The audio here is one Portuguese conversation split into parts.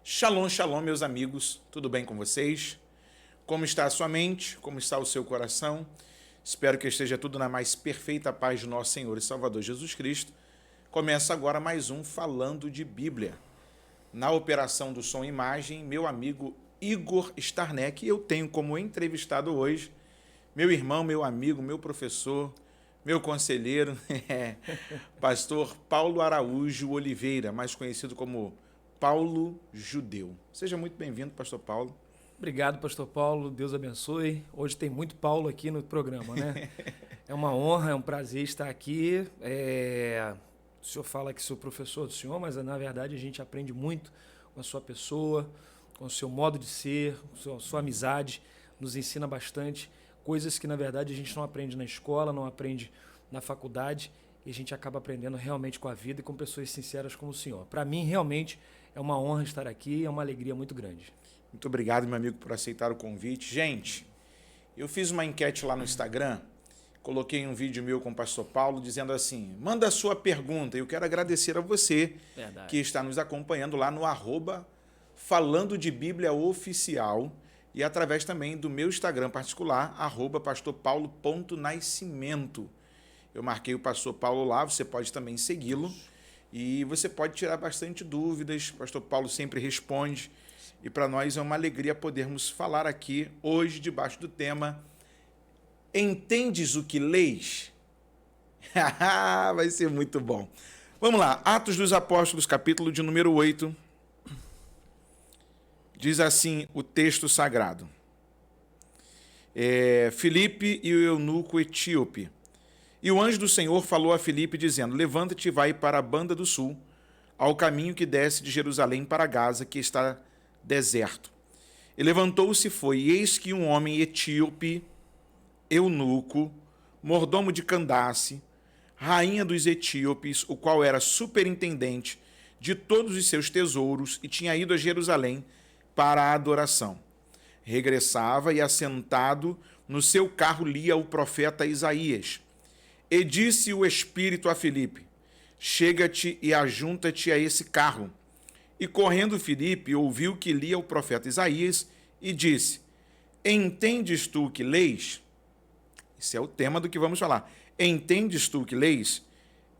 Shalom, shalom, meus amigos, tudo bem com vocês? Como está a sua mente? Como está o seu coração? Espero que esteja tudo na mais perfeita paz de nosso Senhor e Salvador Jesus Cristo. Começa agora mais um Falando de Bíblia. Na operação do som e imagem, meu amigo Igor Starneck, e eu tenho como entrevistado hoje meu irmão, meu amigo, meu professor, meu conselheiro, pastor Paulo Araújo Oliveira, mais conhecido como Paulo Judeu. Seja muito bem-vindo, pastor Paulo. Obrigado, pastor Paulo. Deus abençoe. Hoje tem muito Paulo aqui no programa, né? É uma honra, é um prazer estar aqui. O senhor fala que sou professor do senhor, mas na verdade a gente aprende muito com a sua pessoa, com o seu modo de ser, com a sua amizade. Nos ensina bastante coisas que na verdade a gente não aprende na escola, não aprende na faculdade, e a gente acaba aprendendo realmente com a vida e com pessoas sinceras como o senhor. Para mim, realmente, é uma honra estar aqui, é uma alegria muito grande. Muito obrigado, meu amigo, por aceitar o convite. Gente, eu fiz uma enquete lá no Instagram, coloquei um vídeo meu com o pastor Paulo dizendo assim, manda a sua pergunta. Eu quero agradecer a você que está nos acompanhando lá no @Falando de Bíblia Oficial e através também do meu Instagram particular, @pastorpaulo.nascimento. Eu marquei o pastor Paulo lá, você pode também segui-lo e você pode tirar bastante dúvidas. O pastor Paulo sempre responde. E para nós é uma alegria podermos falar aqui hoje debaixo do tema Entendes o que leis? Vai ser muito bom. Vamos lá, Atos dos Apóstolos, capítulo de número 8. Diz assim o texto sagrado. Filipe e o eunuco etíope. E o anjo do Senhor falou a Filipe, dizendo, levanta-te e vai para a banda do sul, ao caminho que desce de Jerusalém para Gaza, que está deserto. E levantou-se e foi, e eis que um homem etíope, eunuco, mordomo de Candace, rainha dos etíopes, o qual era superintendente de todos os seus tesouros, e tinha ido a Jerusalém para a adoração. Regressava e, assentado no seu carro, lia o profeta Isaías. E disse o Espírito a Filipe, chega-te e ajunta-te a esse carro. E correndo Filipe, ouviu que lia o profeta Isaías e disse, entendes tu o que leis? Esse é o tema do que vamos falar. Entendes tu o que leis?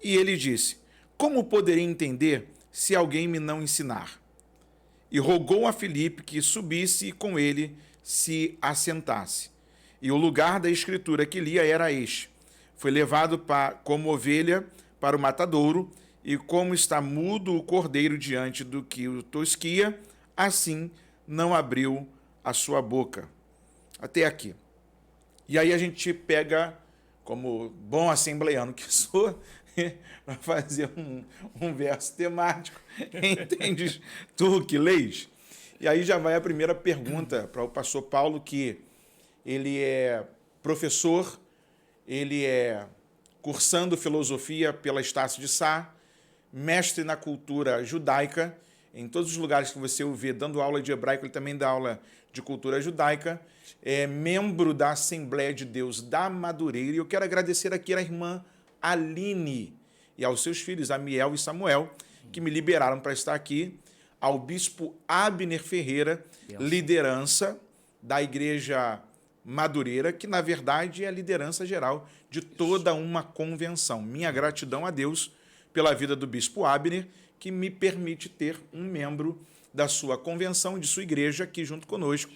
E ele disse, como poderei entender se alguém me não ensinar? E rogou a Filipe que subisse e com ele se assentasse. E o lugar da escritura que lia era este. Foi levado como ovelha para o matadouro, e como está mudo o cordeiro diante do que o tosquia, assim não abriu a sua boca. Até aqui. E aí a gente pega, como bom assembleiano que sou, para fazer um verso temático. Entendes tu o que leis? E aí já vai a primeira pergunta para o pastor Paulo, que ele é professor, ele é cursando filosofia pela Estácio de Sá, mestre na cultura judaica, em todos os lugares que você o vê dando aula de hebraico, ele também dá aula de cultura judaica, é membro da Assembleia de Deus da Madureira, e eu quero agradecer aqui à irmã Aline e aos seus filhos, Amiel e Samuel, que me liberaram para estar aqui, ao bispo Abner Ferreira, liderança da Igreja Madureira, que na verdade é a liderança geral de toda uma convenção. Minha gratidão a Deus pela vida do bispo Abner, que me permite ter um membro da sua convenção, de sua igreja, aqui junto conosco,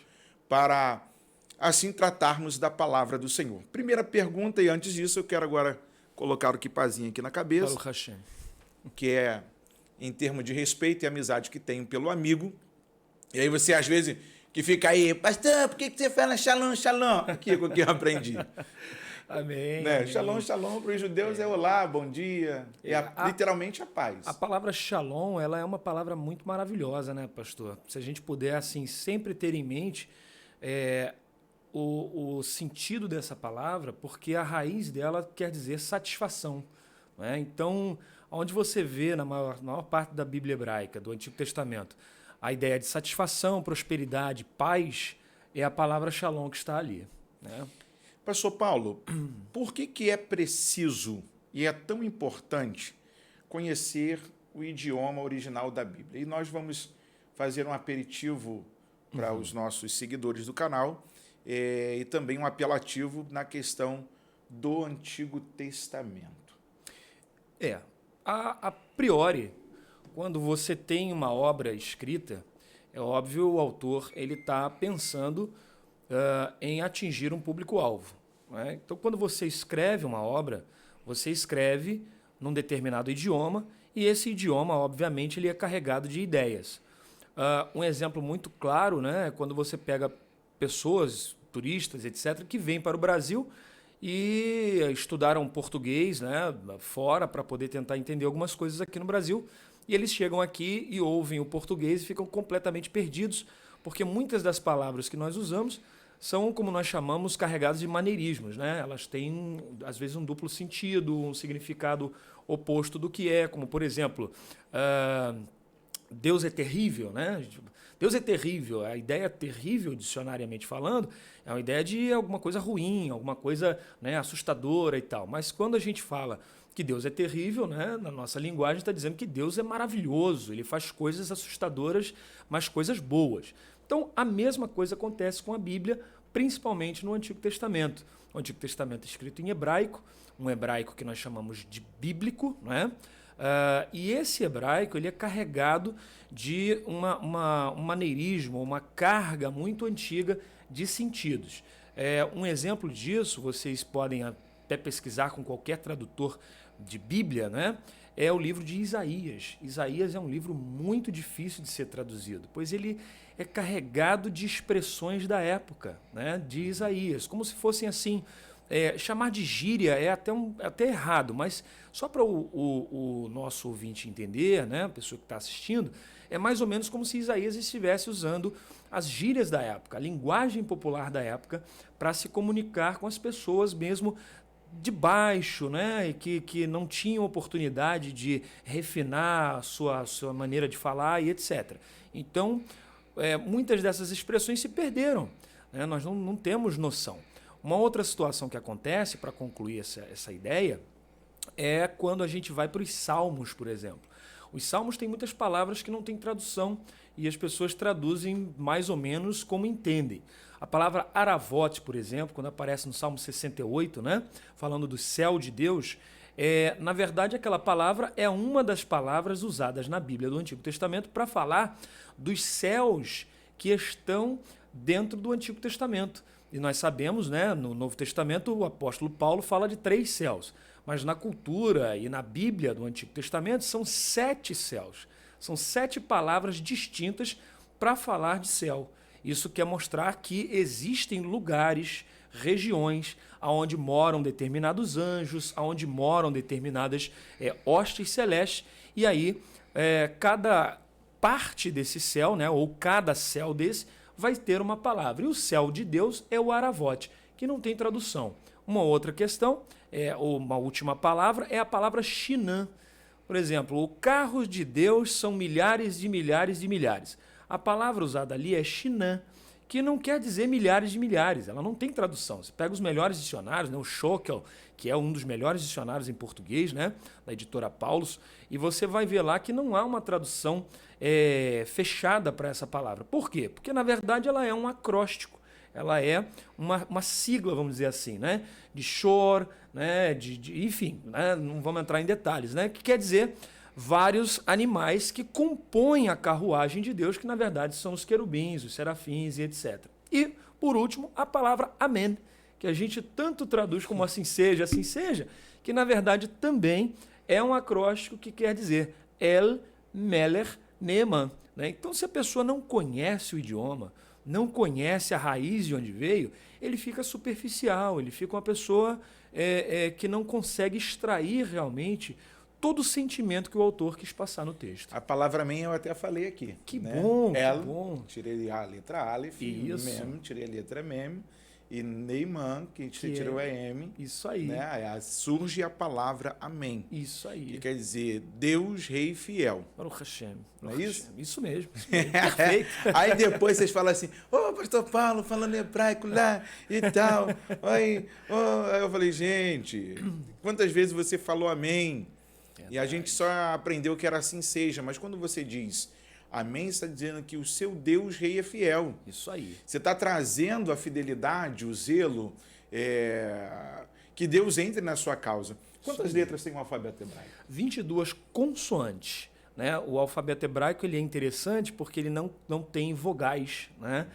para assim tratarmos da palavra do Senhor. Primeira pergunta, e antes disso eu quero agora colocar o kipazinho aqui na cabeça, que é em termos de respeito e amizade que tenho pelo amigo. E aí você, às vezes, que fica aí, pastor, por que você fala shalom, shalom? Aqui é o que eu aprendi. Amém, né? amém. Shalom, shalom para os judeus é olá, bom dia. Literalmente a paz. A palavra shalom, ela é uma palavra muito maravilhosa, né, pastor? Se a gente puder, assim, sempre ter em mente o sentido dessa palavra, porque a raiz dela quer dizer satisfação. Né? Então, onde você vê, na maior parte da Bíblia hebraica, do Antigo Testamento, a ideia de satisfação, prosperidade, paz, é a palavra shalom que está ali. Né? Pastor Paulo, por que é preciso e é tão importante conhecer o idioma original da Bíblia? E nós vamos fazer um aperitivo para os nossos seguidores do canal e também um apelativo na questão do Antigo Testamento. A priori, quando você tem uma obra escrita, é óbvio o autor ele está pensando em atingir um público-alvo. Né? Então, quando você escreve uma obra, você escreve num determinado idioma e esse idioma, obviamente, ele é carregado de ideias. Um exemplo muito claro, né, é quando você pega pessoas, turistas, etc., que vêm para o Brasil e estudaram português, né, fora para poder tentar entender algumas coisas aqui no Brasil. E eles chegam aqui e ouvem o português e ficam completamente perdidos, porque muitas das palavras que nós usamos são, como nós chamamos, carregadas de maneirismos, né? Elas têm, às vezes, um duplo sentido, um significado oposto do que é, como, por exemplo, Deus é terrível, né? Deus é terrível. A ideia terrível, dicionariamente falando, é uma ideia de alguma coisa ruim, alguma coisa, né, assustadora e tal. Mas quando a gente fala que Deus é terrível, né, na nossa linguagem está dizendo que Deus é maravilhoso, ele faz coisas assustadoras, mas coisas boas. Então, a mesma coisa acontece com a Bíblia, principalmente no Antigo Testamento. O Antigo Testamento é escrito em hebraico, um hebraico que nós chamamos de bíblico, não é? E esse hebraico ele é carregado de um maneirismo, uma carga muito antiga de sentidos. Um exemplo disso, vocês podem até pesquisar com qualquer tradutor de Bíblia, né? É o livro de Isaías. Isaías é um livro muito difícil de ser traduzido, pois ele é carregado de expressões da época, né, de Isaías, como se fossem assim. Chamar de gíria é até errado, mas só para o nosso ouvinte entender, né, a pessoa que está assistindo, é mais ou menos como se Isaías estivesse usando as gírias da época, a linguagem popular da época, para se comunicar com as pessoas mesmo de baixo, né, e que não tinham oportunidade de refinar a sua maneira de falar e etc. Então, muitas dessas expressões se perderam, né, nós não temos noção. Uma outra situação que acontece, para concluir essa ideia, é quando a gente vai para os salmos, por exemplo. Os salmos têm muitas palavras que não têm tradução e as pessoas traduzem mais ou menos como entendem. A palavra aravote, por exemplo, quando aparece no Salmo 68, né, falando do céu de Deus, na verdade aquela palavra é uma das palavras usadas na Bíblia do Antigo Testamento para falar dos céus que estão dentro do Antigo Testamento. E nós sabemos, né, no Novo Testamento, o apóstolo Paulo fala de 3 céus. Mas na cultura e na Bíblia do Antigo Testamento são 7 céus. São 7 palavras distintas para falar de céu. Isso quer mostrar que existem lugares, regiões, onde moram determinados anjos, onde moram determinadas hostes celestes. E aí, cada parte desse céu, né, ou cada céu desse, vai ter uma palavra. E o céu de Deus é o aravote, que não tem tradução. Uma outra questão, uma última palavra, é a palavra Shinã. Por exemplo, o carro de Deus são milhares de milhares de milhares. A palavra usada ali é Shinã, que não quer dizer milhares de milhares. Ela não tem tradução. Você pega os melhores dicionários, né, o Schockel, que é um dos melhores dicionários em português, né, da editora Paulus, e você vai ver lá que não há uma tradução fechada para essa palavra. Por quê? Porque, na verdade, ela é um acróstico. Ela é uma sigla, vamos dizer assim, né, de Shor, né, enfim, né, não vamos entrar em detalhes, né, que quer dizer vários animais que compõem a carruagem de Deus, que na verdade são os querubins, os serafins e etc. E, por último, a palavra amém, que a gente tanto traduz como assim seja, que na verdade também é um acróstico que quer dizer El Melech Neeman. Né? Então, se a pessoa não conhece o idioma, não conhece a raiz de onde veio, ele fica superficial, ele fica uma pessoa que não consegue extrair realmente todo o sentimento que o autor quis passar no texto. A palavra amém eu até falei aqui. Que né? bom, El, que bom. Tirei a letra Aleph, Mem, tirei a letra Mem, e Neyman, que tirou a M. Isso aí. Né? Aí surge a palavra amém. Isso aí. Que quer dizer Deus, Rei Fiel. Baruch Hashem. Não é isso? Isso mesmo. Perfeito. Aí depois vocês falam assim, pastor Paulo falando hebraico lá e tal. Aí eu falei, gente, quantas vezes você falou amém? E a gente só aprendeu que era assim seja, mas quando você diz Amém está dizendo que o seu Deus rei é fiel. Isso aí. Você está trazendo a fidelidade, o zelo, que Deus entre na sua causa. Quantas letras tem o alfabeto hebraico? 22 consoantes. Né? O alfabeto hebraico ele é interessante porque ele não tem vogais. Né?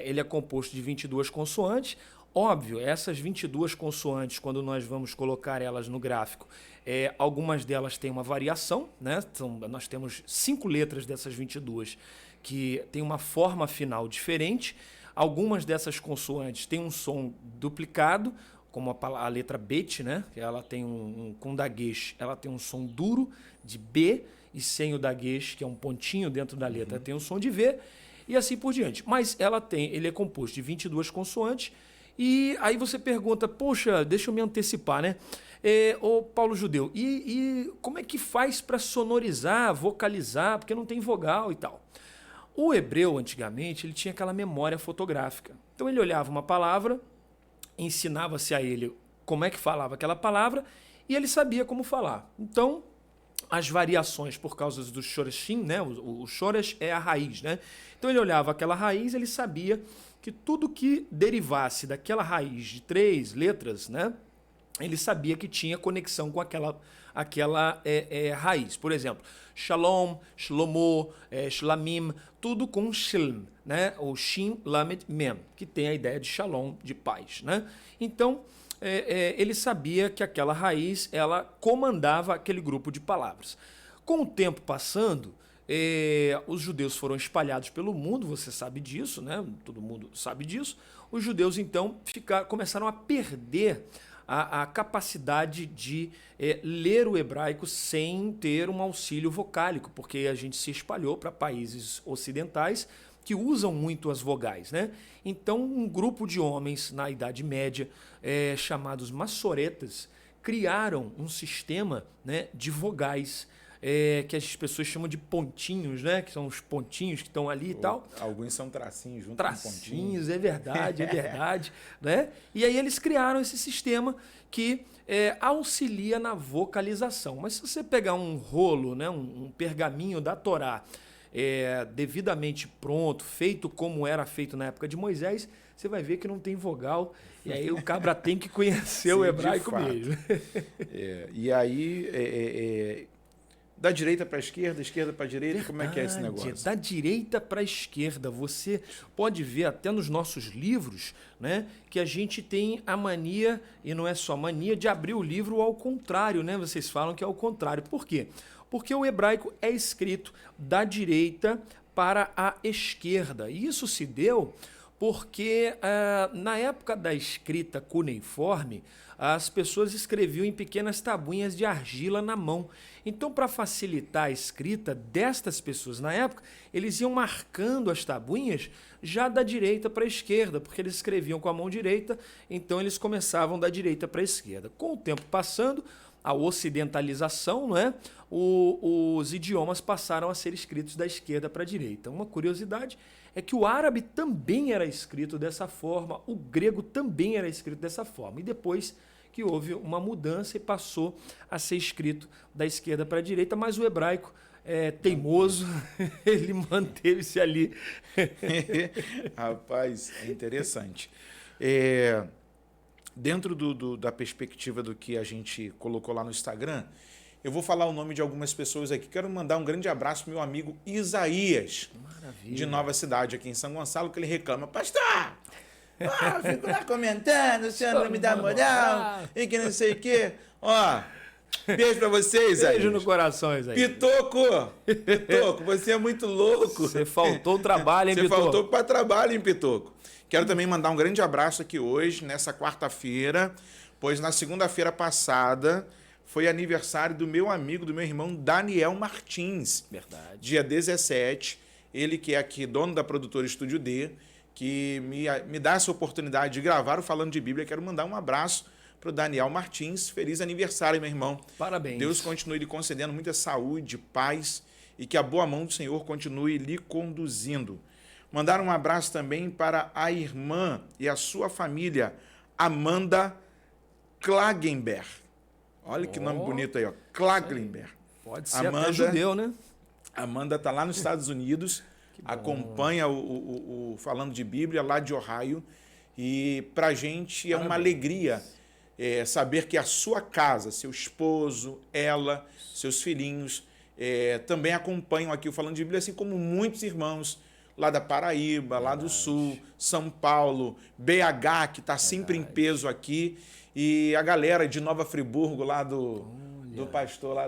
Ele é composto de 22 consoantes. Óbvio, essas 22 consoantes, quando nós vamos colocar elas no gráfico, algumas delas têm uma variação. Né? Nós temos 5 letras dessas 22 que têm uma forma final diferente. Algumas dessas consoantes têm um som duplicado, como a letra Bet, né? Ela tem com daguesh, ela tem um som duro de B, e sem o daguesh, que é um pontinho dentro da letra, tem um som de V, e assim por diante. Mas ele é composto de 22 consoantes, e aí você pergunta, poxa, deixa eu me antecipar, né? Ô Paulo Judeu, e como é que faz para sonorizar, vocalizar, porque não tem vogal e tal? O hebreu, antigamente, ele tinha aquela memória fotográfica. Então ele olhava uma palavra, ensinava-se a ele como é que falava aquela palavra e ele sabia como falar. Então, as variações por causa do shoreshim, né? O shoresh é a raiz, né? Então ele olhava aquela raiz, ele sabia que tudo que derivasse daquela raiz de 3 letras, né? Ele sabia que tinha conexão com aquela raiz. Por exemplo, Shalom, Shlomo, Shlamim, tudo com Shlm, né? O Shin, Lamed, Mem, que tem a ideia de Shalom, de paz. Né? Então, ele sabia que aquela raiz ela comandava aquele grupo de palavras. Com o tempo passando, os judeus foram espalhados pelo mundo, você sabe disso, né? Todo mundo sabe disso. Os judeus, então, começaram a perder a capacidade de ler o hebraico sem ter um auxílio vocálico, porque a gente se espalhou para países ocidentais que usam muito as vogais. Né? Então, um grupo de homens na Idade Média, chamados massoretas, criaram um sistema, né, de vogais, que as pessoas chamam de pontinhos, né? Que são os pontinhos que estão ali e tal. Alguns são tracinhos junto com pontinhos. Tracinhos, é verdade. Né? E aí eles criaram esse sistema que auxilia na vocalização. Mas se você pegar um rolo, né, um pergaminho da Torá, devidamente pronto, feito como era feito na época de Moisés, você vai ver que não tem vogal. E aí o cabra tem que conhecer o hebraico mesmo. E aí... Da direita para a esquerda, esquerda para a direita, verdade, como é que é esse negócio? Da direita para a esquerda. Você pode ver até nos nossos livros, né, que a gente tem a mania, e não é só mania, de abrir o livro ao contrário. Né? Vocês falam que é ao contrário. Por quê? Porque o hebraico é escrito da direita para a esquerda. E isso se deu porque na época da escrita cuneiforme, as pessoas escreviam em pequenas tabuinhas de argila na mão. Então, para facilitar a escrita destas pessoas na época, eles iam marcando as tabuinhas já da direita para a esquerda, porque eles escreviam com a mão direita, então eles começavam da direita para a esquerda. Com o tempo passando, a ocidentalização, não é? Os idiomas passaram a ser escritos da esquerda para a direita. Uma curiosidade é que o árabe também era escrito dessa forma, o grego também era escrito dessa forma, e depois que houve uma mudança e passou a ser escrito da esquerda para a direita, mas o hebraico teimoso, ele manteve-se ali. Rapaz, é interessante. Dentro da perspectiva do que a gente colocou lá no Instagram, eu vou falar o nome de algumas pessoas aqui. Quero mandar um grande abraço para meu amigo Isaías, maravilha, de Nova Cidade, aqui em São Gonçalo, que ele reclama: pastor, fico lá comentando, o senhor não me dá moral, e que não sei o quê. Ó, beijo pra vocês, Isaías. Beijo no coração, Isaías. Pitoco, você é muito louco. Você faltou trabalho, hein, Pitoco? Você faltou para trabalho, hein, Pitoco? Quero também mandar um grande abraço aqui hoje, nessa quarta-feira, pois na segunda-feira passada foi aniversário do meu amigo, do meu irmão Daniel Martins. Verdade. Dia 17, ele que é aqui dono da produtora Estúdio D, que me dá essa oportunidade de gravar o Falando de Bíblia. Quero mandar um abraço para o Daniel Martins. Feliz aniversário, meu irmão. Parabéns. Deus continue lhe concedendo muita saúde, paz e que a boa mão do Senhor continue lhe conduzindo. Mandar um abraço também para a irmã e a sua família, Amanda Klagenberg. Olha que nome bonito aí, ó. Klagenberg. Pode ser Amanda, até judeu, né? A Amanda está lá nos Estados Unidos, acompanha o Falando de Bíblia lá de Ohio. E para a gente é uma alegria saber que a sua casa, seu esposo, ela, seus filhinhos, também acompanham aqui o Falando de Bíblia, assim como muitos irmãos lá da Paraíba, lá do Sul, São Paulo, BH, que está sempre em peso aqui, e a galera de Nova Friburgo, lá do pastor lá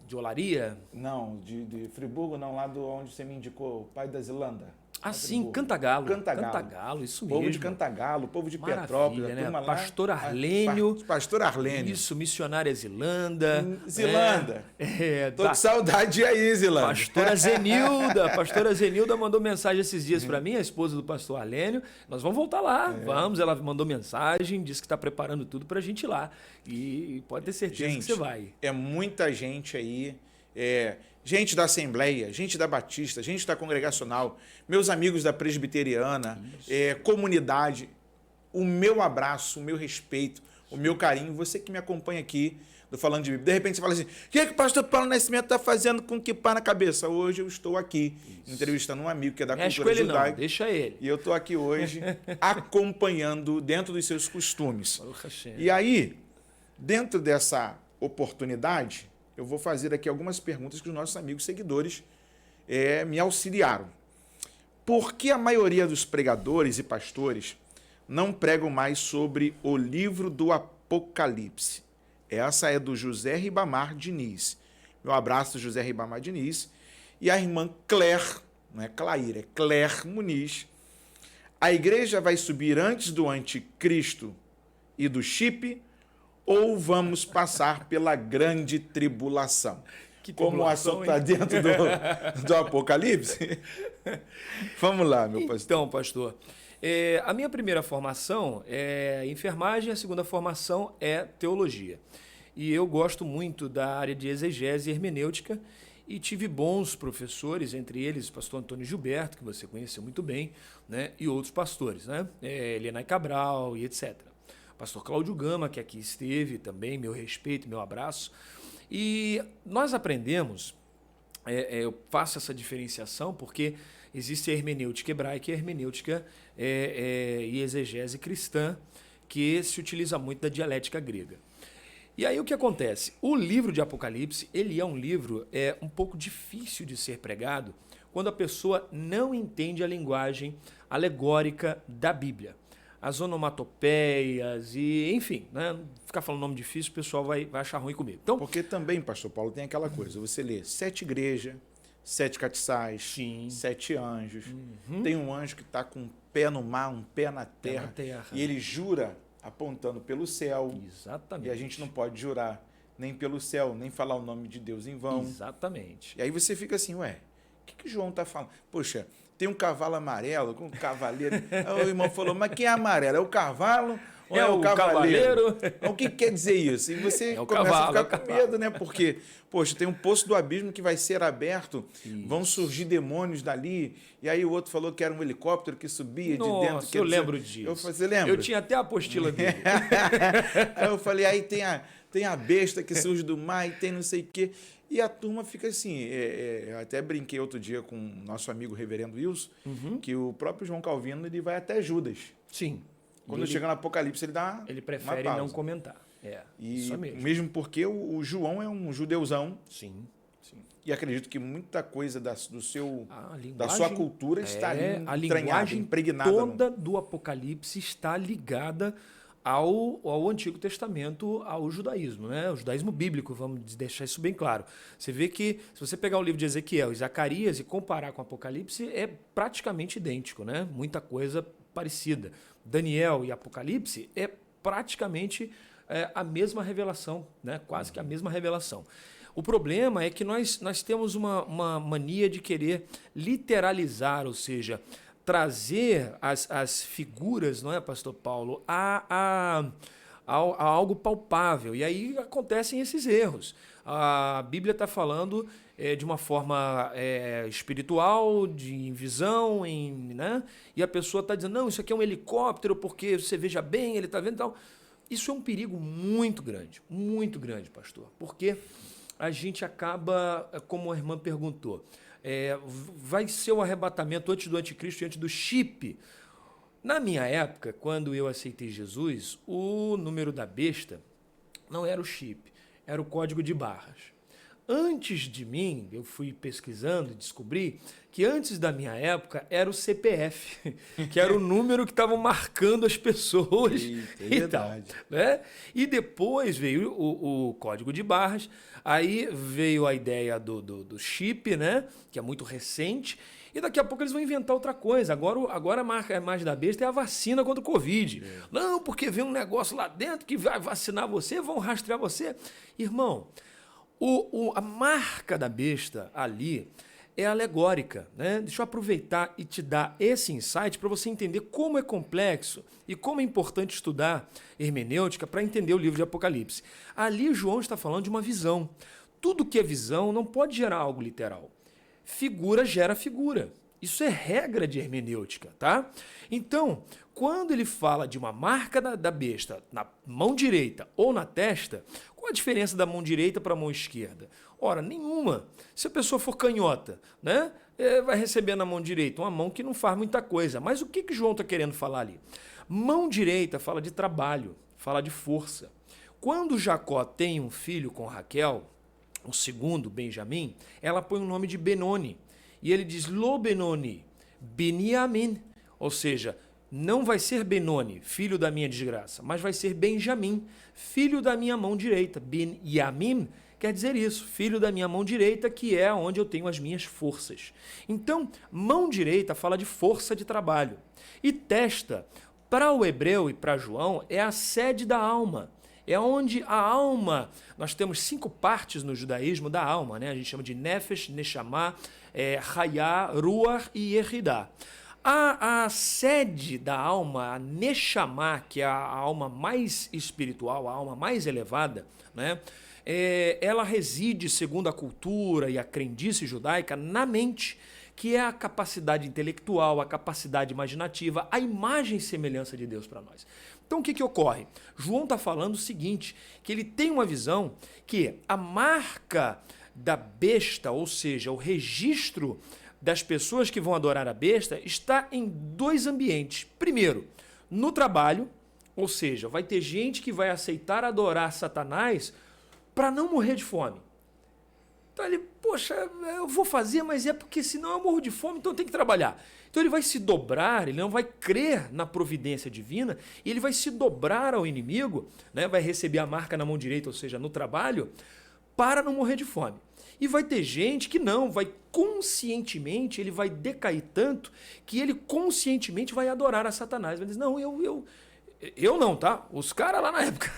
de Olaria? Não, de Friburgo não, lá do onde você me indicou, o pai da Zilanda. Ah, sim, Cantagalo. Cantagalo, isso mesmo. Povo de Cantagalo, povo de Maravilha, Petrópolis. né? Lá, Pastor Arlênio. Pastor Arlênio. Isso, missionária Zilanda. Zilanda. Tô com saudade aí, Zilanda. Pastora Zenilda mandou mensagem esses dias para mim, a esposa do pastor Arlênio. Nós vamos voltar lá, vamos. Ela mandou mensagem, disse que está preparando tudo para a gente ir lá. E pode ter certeza que você vai. É muita gente aí. Gente da Assembleia, gente da Batista, gente da Congregacional, meus amigos da Presbiteriana, comunidade, o meu abraço, o meu respeito, o meu carinho, você que me acompanha aqui do Falando de Bíblia. De repente você fala assim, o que o pastor Paulo Nascimento está fazendo com que pá na cabeça? Hoje eu estou aqui entrevistando um amigo que é da cultura judaica. Deixa ele. E eu estou aqui hoje acompanhando dentro dos seus costumes. E aí, dentro dessa oportunidade, eu vou fazer aqui algumas perguntas que os nossos amigos seguidores me auxiliaram. Por que a maioria dos pregadores e pastores não pregam mais sobre o livro do Apocalipse? Essa é do José Ribamar Diniz. Meu abraço, José Ribamar Diniz. E a irmã Claire, não é Claire, é Claire Muniz. A igreja vai subir antes do anticristo e do chip, ou vamos passar pela grande tribulação? Como o assunto está dentro do Apocalipse? Vamos lá, meu pastor. Então, pastor, a minha primeira formação é enfermagem, a segunda formação é teologia. E eu gosto muito da área de exegese e hermenêutica e tive bons professores, entre eles o pastor Antônio Gilberto, que você conheceu muito bem, né, e outros pastores, né, Helena Cabral e etc. Pastor Cláudio Gama, que aqui esteve também, meu respeito, meu abraço. E nós aprendemos, eu faço essa diferenciação porque existe a hermenêutica hebraica e a hermenêutica e exegese cristã, que se utiliza muito da dialética grega. E aí o que acontece? O livro de Apocalipse, ele é um livro um pouco difícil de ser pregado quando a pessoa não entende a linguagem alegórica da Bíblia. As onomatopeias e, enfim, né? Ficar falando nome difícil, o pessoal vai achar ruim comigo. Então, porque também, pastor Paulo, tem aquela coisa, você lê 7 igrejas, 7 castiçais, sim, 7 anjos, tem um anjo que está com um pé no mar, um pé na terra, e ele jura apontando pelo céu. Exatamente. E a gente não pode jurar nem pelo céu, nem falar o nome de Deus em vão. Exatamente. E aí você fica assim, o que João está falando? Poxa, tem um cavalo amarelo com um cavaleiro. Aí o irmão falou, mas quem é amarelo? É o cavalo ou é o cavaleiro? O que quer dizer isso? E você começa a ficar com medo, né? Porque, poxa, tem um poço do abismo que vai ser aberto, vão surgir demônios dali. E aí o outro falou que era um helicóptero que subia de dentro. Eu lembro disso. Você lembra? Eu tinha até a apostila dele. Aí eu falei, aí tem a besta que surge do mar e tem não sei o quê. E a turma fica assim, eu até brinquei outro dia com o nosso amigo reverendo Wilson, que o próprio João Calvino ele vai até Judas. Sim. Quando chega no Apocalipse, ele prefere não comentar. Isso mesmo. Mesmo porque o João é um judeuzão. Sim. E acredito que muita coisa da sua cultura está ali a linguagem impregnada. Toda do Apocalipse está ligada ao Antigo Testamento, ao judaísmo, né? O judaísmo bíblico, vamos deixar isso bem claro. Você vê que, se você pegar o livro de Ezequiel e Zacarias e comparar com o Apocalipse, é praticamente idêntico, né? Muita coisa parecida. Daniel e Apocalipse é praticamente a mesma revelação, né? Quase que a mesma revelação. O problema é que nós temos uma mania de querer literalizar, ou seja, trazer as figuras, não é, pastor Paulo, a algo palpável. E aí acontecem esses erros. A Bíblia está falando de uma forma espiritual, em visão, né? E a pessoa está dizendo, não, isso aqui é um helicóptero, porque você veja bem, ele está vendo e tal. Isso é um perigo muito grande, pastor. Porque a gente acaba, como a irmã perguntou, vai ser o arrebatamento antes do anticristo e antes do chip. Na minha época, quando eu aceitei Jesus, o número da besta não era o chip, era o código de barras. Antes de mim, eu fui pesquisando e descobri que antes da minha época era o CPF, que era o número que estavam marcando as pessoas. Eita, é e verdade. tal, né? E depois veio o código de barras, aí veio a ideia do chip, né? Que é muito recente. E daqui a pouco eles vão inventar outra coisa. Agora a marca mais da besta é a vacina contra o Covid. Não, porque vem um negócio lá dentro que vai vacinar você, vão rastrear você. Irmão, a marca da besta ali é alegórica, né? Deixa eu aproveitar e te dar esse insight para você entender como é complexo e como é importante estudar hermenêutica para entender o livro de Apocalipse. Ali João está falando de uma visão. Tudo que é visão não pode gerar algo literal. Figura gera figura. Isso é regra de hermenêutica, tá? Então, quando ele fala de uma marca da besta na mão direita ou na testa, qual a diferença da mão direita para a mão esquerda? Ora, nenhuma. Se a pessoa for canhota, né, vai receber na mão direita uma mão que não faz muita coisa. Mas o que João está querendo falar ali? Mão direita fala de trabalho, fala de força. Quando Jacó tem um filho com Raquel, o segundo, Benjamim, ela põe o nome de Benoni. E ele diz, Lo Benoni, Beniamin. Ou seja, não vai ser Benoni, filho da minha desgraça, mas vai ser Benjamim, filho da minha mão direita. Beniamin quer dizer isso, filho da minha mão direita, que é onde eu tenho as minhas forças. Então, mão direita fala de força de trabalho. E testa, para o hebreu e para João, é a sede da alma. É onde a alma, nós temos 5 partes no judaísmo da alma, né? A gente chama de Nefesh, Neshama, Hayah, Ruach e Yehidah. A sede da alma, a Neshama, que é a alma mais espiritual, a alma mais elevada, né? Ela reside, segundo a cultura e a crendice judaica, na mente, que é a capacidade intelectual, a capacidade imaginativa, a imagem e semelhança de Deus para nós. Então, o que ocorre? João está falando o seguinte, que ele tem uma visão que a marca da besta, ou seja, o registro das pessoas que vão adorar a besta, está em 2 ambientes. Primeiro, no trabalho, ou seja, vai ter gente que vai aceitar adorar Satanás para não morrer de fome. Então ele, poxa, eu vou fazer, mas é porque senão eu morro de fome, então eu tenho que trabalhar. Então ele vai se dobrar, ele não vai crer na providência divina, e ele vai se dobrar ao inimigo, né? Vai receber a marca na mão direita, ou seja, no trabalho, para não morrer de fome. E vai ter gente que não, vai conscientemente, ele vai decair tanto, que ele conscientemente vai adorar a Satanás. Vai dizer, não, eu não, tá? Os caras lá na época,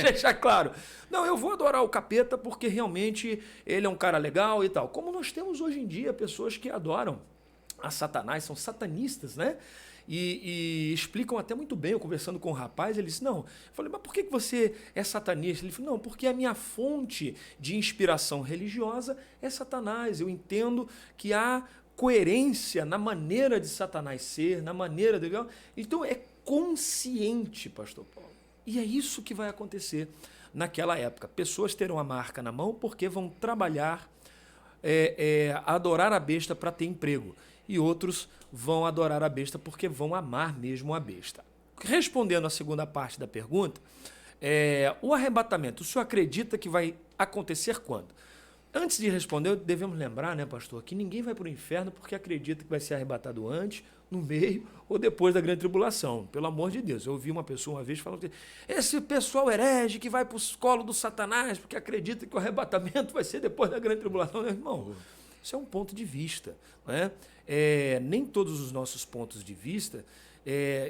deixar claro. Não, eu vou adorar o capeta porque realmente ele é um cara legal e tal. Como nós temos hoje em dia pessoas que adoram a Satanás, são satanistas, né? E explicam até muito bem, eu conversando com um rapaz, ele disse, não, eu falei, mas por que você é satanista? Ele falou, não, porque a minha fonte de inspiração religiosa é Satanás, eu entendo que há coerência na maneira de Satanás ser, na maneira de... Então é consciente, pastor Paulo. E é isso que vai acontecer naquela época. Pessoas terão a marca na mão porque vão trabalhar, adorar a besta para ter emprego. E outros vão adorar a besta porque vão amar mesmo a besta. Respondendo à segunda parte da pergunta, o arrebatamento, o senhor acredita que vai acontecer quando? Antes de responder, devemos lembrar, né, pastor, que ninguém vai para o inferno porque acredita que vai ser arrebatado antes, no meio ou depois da grande tribulação. Pelo amor de Deus. Eu ouvi uma pessoa uma vez falando que esse pessoal herege que vai para o colo do Satanás porque acredita que o arrebatamento vai ser depois da grande tribulação. Meu irmão, isso é um ponto de vista, né? Nem todos os nossos pontos de vista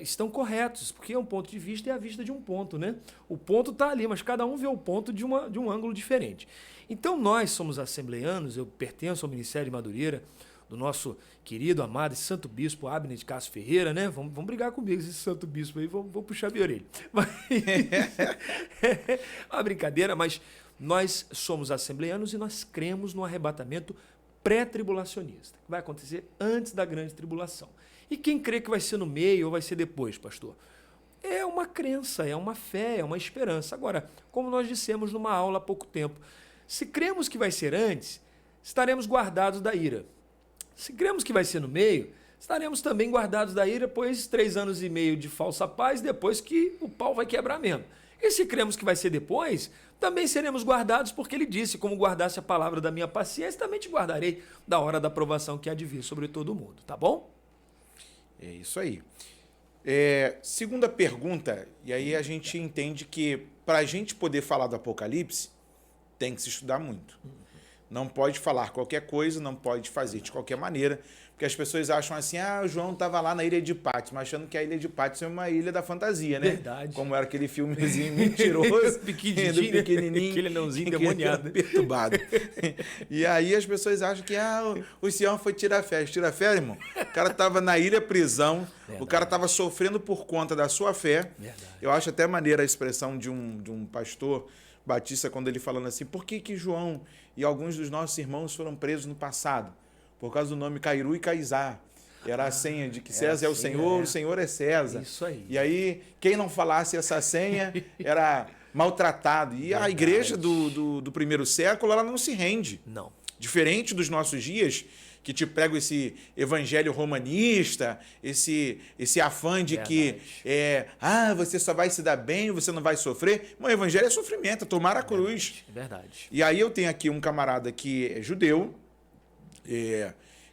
estão corretos, porque um ponto de vista é a vista de um ponto, né? O ponto está ali, mas cada um vê o ponto de um ângulo diferente. Então nós somos assembleianos, eu pertenço ao Ministério de Madureira, do nosso querido, amado e santo bispo Abner de Castro Ferreira, né? Vamos brigar comigo, esse santo bispo aí, vou puxar minha orelha. Mas... uma brincadeira, mas nós somos assembleianos e nós cremos no arrebatamento pré-tribulacionista, que vai acontecer antes da grande tribulação. E quem crê que vai ser no meio ou vai ser depois, pastor? É uma crença, é uma fé, é uma esperança. Agora, como nós dissemos numa aula há pouco tempo, Se cremos que vai ser antes, estaremos guardados da ira. Se cremos que vai ser no meio, estaremos também guardados da ira, pois 3 anos e meio de falsa paz, depois que o pau vai quebrar mesmo. E se cremos que vai ser depois, também seremos guardados, porque ele disse, como guardasse a palavra da minha paciência, também te guardarei da hora da provação que há de vir sobre todo mundo, tá bom? É isso aí. Segunda pergunta, e aí a gente entende que para a gente poder falar do Apocalipse, tem que se estudar muito. Não pode falar qualquer coisa, não pode fazer de qualquer maneira, porque as pessoas acham assim, o João estava lá na Ilha de Patmos, achando que a Ilha de Patmos é uma ilha da fantasia, né? Verdade. Como era aquele filmezinho mentiroso, pequenininho, aquele anãozinho demoniado. Perturbado. E aí as pessoas acham que o senhor foi tirar férias. Tira férias, irmão? O cara estava na ilha prisão, o cara estava sofrendo por conta da sua fé. Verdade. Eu acho até maneira a expressão de um pastor batista, quando ele falando assim, por que João e alguns dos nossos irmãos foram presos no passado? Por causa do nome Cairu e Caisar. Era a senha de que César é o Senhor é César. Isso aí. E aí, quem não falasse essa senha era maltratado. E a igreja do primeiro século, ela não se rende. Não. Diferente dos nossos dias, que te pregam esse evangelho romanista, esse afã de que você só vai se dar bem, você não vai sofrer. Mas o evangelho é sofrimento, é tomar a cruz. É verdade. E aí eu tenho aqui um camarada que é judeu.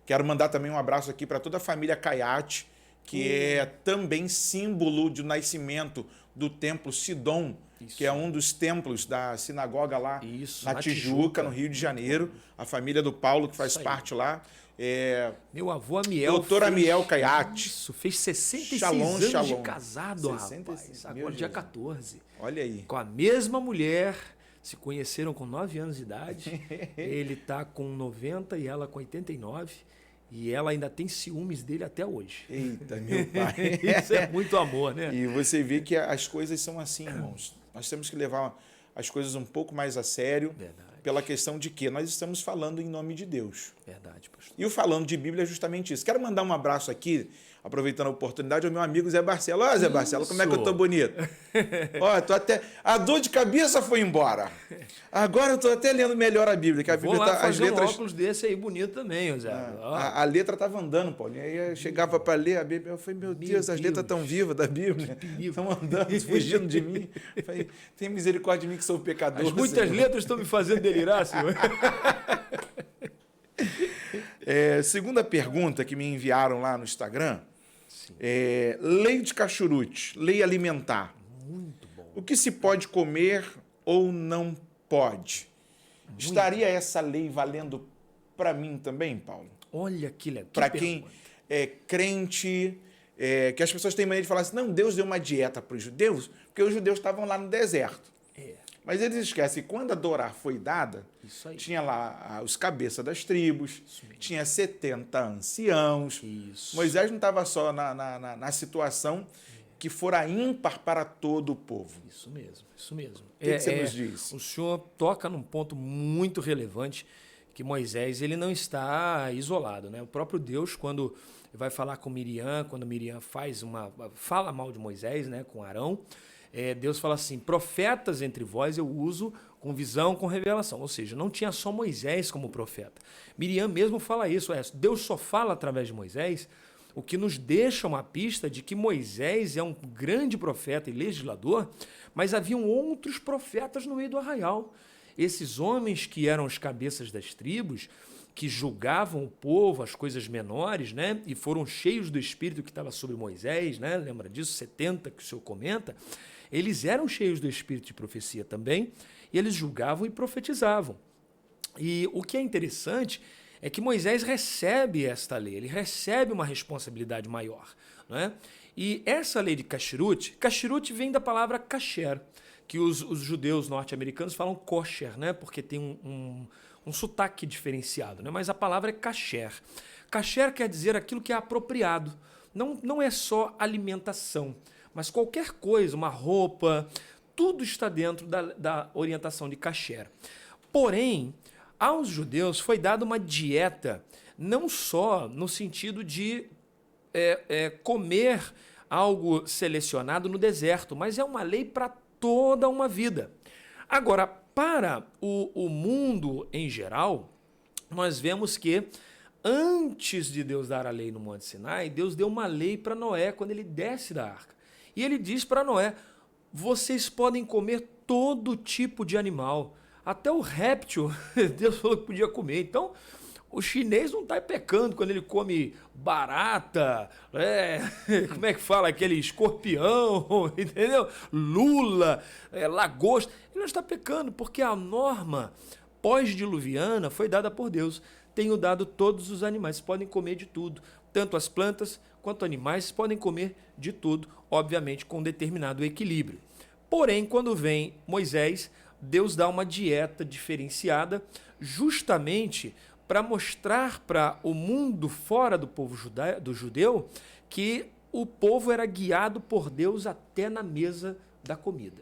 Quero mandar também um abraço aqui para toda a família Caiate, que é também símbolo do nascimento do templo Sidom, que é um dos templos da sinagoga lá na Tijuca, no Rio de Janeiro. A família do Paulo, que faz parte lá. Meu avô Amiel. Doutor Amiel Caiate. Isso, fez 66 Shalom, anos shalom. de casado, 65, rapaz. Agora dia 14. Olha aí. Com a mesma mulher. Se conheceram com 9 anos de idade. Ele tá com 90 e ela com 89. E ela ainda tem ciúmes dele até hoje. Eita, meu pai. Isso é muito amor, né? E você vê que as coisas são assim, irmãos. Nós temos que levar as coisas um pouco mais a sério. Verdade. Pela questão de que nós estamos falando em nome de Deus. Verdade, pastor. E o falando de Bíblia é justamente isso. Quero mandar um abraço aqui, aproveitando a oportunidade, ao meu amigo Zé Barcelo. Ó, Zé Barcelo, como é que eu tô bonito? Ó, tô até... A dor de cabeça foi embora. Agora eu tô até lendo melhor a Bíblia, que a Bíblia Vou lá tá... fazer as letras... um óculos desse aí bonito também, Zé. A letra tava andando, Paulinho. Aí eu chegava para ler a Bíblia, eu falei, meu Deus, as letras estão vivas da Bíblia. Estão andando, fugindo de mim. Eu falei, tem misericórdia de mim que sou pecador. Muitas letras estão me fazendo delirar, senhor. Segunda pergunta que me enviaram lá no Instagram. Lei de Cachurute, lei alimentar. Muito bom. O que se pode comer ou não pode? Estaria essa lei valendo para mim também, Paulo? Olha que legal. Para quem é crente, que as pessoas têm maneira de falar assim, não, Deus deu uma dieta para os judeus, porque os judeus estavam lá no deserto. Mas eles esquecem que quando a Dorá foi dada, tinha lá os cabeças das tribos, tinha 70 anciãos. Isso. Moisés não estava só na situação que fora ímpar para todo o povo. Isso mesmo, isso mesmo. O que você nos diz? O senhor toca num ponto muito relevante, que Moisés ele não está isolado, né? O próprio Deus, quando vai falar com Miriam, quando Miriam fala mal de Moisés, né, com Arão, Deus fala assim, profetas entre vós eu uso com visão, com revelação. Ou seja, não tinha só Moisés como profeta. Miriam mesmo fala isso, Deus só fala através de Moisés, o que nos deixa uma pista de que Moisés é um grande profeta e legislador, mas haviam outros profetas no meio do arraial. Esses homens que eram os cabeças das tribos, que julgavam o povo, as coisas menores, né? E foram cheios do Espírito que estava sobre Moisés, né? Lembra disso? 70 que o senhor comenta. Eles eram cheios do Espírito de profecia também, e eles julgavam e profetizavam. E o que é interessante é que Moisés recebe esta lei, ele recebe uma responsabilidade maior, não é? E essa lei de kashrut vem da palavra kasher, que os judeus norte-americanos falam kosher, né? Porque tem um sotaque diferenciado, né? Mas a palavra é kasher. Kasher quer dizer aquilo que é apropriado. Não é só alimentação, mas qualquer coisa, uma roupa, tudo está dentro da orientação de kasher. Porém, aos judeus foi dada uma dieta, não só no sentido de comer algo selecionado no deserto, mas é uma lei para toda uma vida. Agora, Para o mundo em geral, nós vemos que antes de Deus dar a lei no Monte Sinai, Deus deu uma lei para Noé quando ele desce da arca. E ele diz para Noé, vocês podem comer todo tipo de animal, até o réptil, Deus falou que podia comer. Então, o chinês não está pecando quando ele come barata, como é que fala, aquele escorpião, entendeu? Lula, lagosta. Ele não está pecando, porque a norma pós-diluviana foi dada por Deus. Tenho dado todos os animais, podem comer de tudo. Tanto as plantas quanto animais podem comer de tudo, obviamente com determinado equilíbrio. Porém, quando vem Moisés, Deus dá uma dieta diferenciada justamente para mostrar para o mundo fora do povo judeu que o povo era guiado por Deus até na mesa da comida.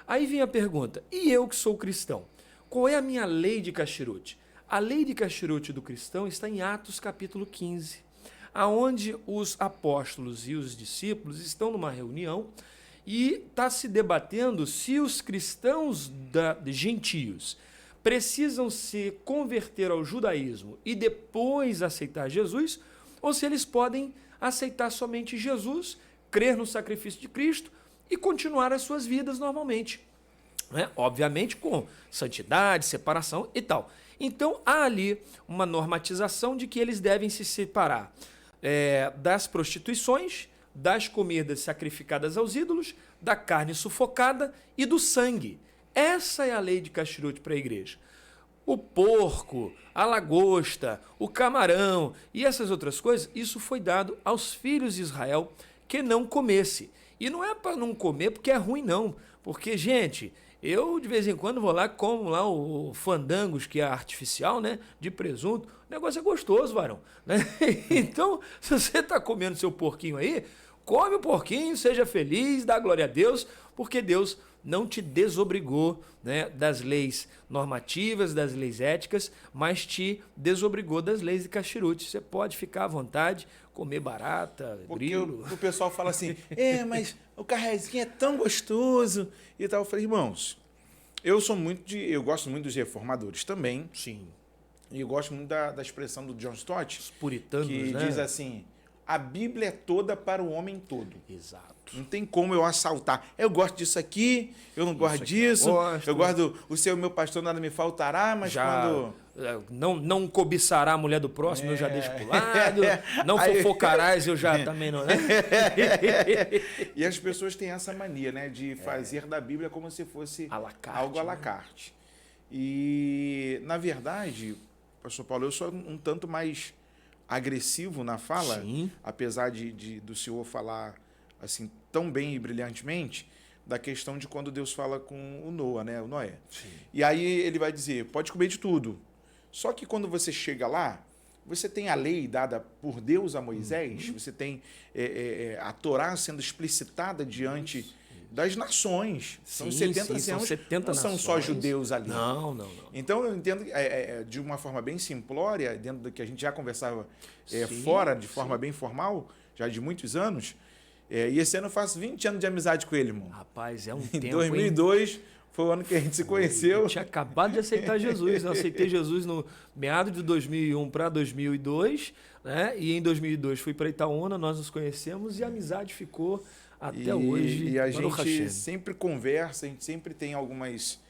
Aí vem a pergunta, e eu que sou cristão, qual é a minha lei de Kashrut? A lei de Kashrut do cristão está em Atos capítulo 15, aonde os apóstolos e os discípulos estão numa reunião e está se debatendo se os cristãos gentios precisam se converter ao judaísmo e depois aceitar Jesus, ou se eles podem aceitar somente Jesus, crer no sacrifício de Cristo e continuar as suas vidas normalmente. Obviamente com santidade, separação e tal. Então há ali uma normatização de que eles devem se separar das prostituições, das comidas sacrificadas aos ídolos, da carne sufocada e do sangue. Essa é a lei de Kashrut para a igreja. O porco, a lagosta, o camarão e essas outras coisas, isso foi dado aos filhos de Israel que não comesse. E não é para não comer porque é ruim, não. Porque, gente, eu de vez em quando vou lá, como lá o fandangos, que é artificial, né? De presunto. O negócio é gostoso, varão. Né? Então, se você está comendo seu porquinho aí, come o porquinho, seja feliz, dá glória a Deus, porque Deus não te desobrigou, né, das leis normativas, das leis éticas, mas te desobrigou das leis de Kashrut. Você pode ficar à vontade, comer barata, grilo. O pessoal fala assim, mas o carrezinho é tão gostoso e tal. Eu falei, irmãos, eu gosto muito dos reformadores também. Sim. E eu gosto muito da expressão do John Stott, Os puritanos, que né? diz assim, a Bíblia é toda para o homem todo. Exato. Não tem como eu assaltar. Eu gosto disso aqui, eu não gosto disso. Eu gosto, o seu meu pastor nada me faltará, mas quando... Não cobiçará a mulher do próximo, eu já deixo pro lado. Não fofocarás, eu já também não... Né? E as pessoas têm essa mania, né, de fazer da Bíblia como se fosse algo à la carte. E, na verdade, pastor Paulo, eu sou um tanto mais agressivo na fala, sim, apesar do senhor falar assim tão bem e brilhantemente, da questão de quando Deus fala com o Noé, né, o Noé. Sim. E aí ele vai dizer, pode comer de tudo. Só que quando você chega lá, você tem a lei dada por Deus a Moisés, você tem a Torá sendo explicitada diante das nações. São 70 anos, são 70 não são só judeus ali. Não. Então eu entendo de uma forma bem simplória, dentro do que a gente já conversava fora, de forma bem formal, já de muitos anos. E esse ano eu faço 20 anos de amizade com ele, irmão. Rapaz, é um tempo, em 2002 foi o ano que a gente se conheceu. Eu tinha acabado de aceitar Jesus. Eu aceitei Jesus no meado de 2001 para 2002, né? E em 2002 fui para Itaúna, nós nos conhecemos e a amizade ficou até hoje. E a gente sempre conversa, a gente sempre tem algumas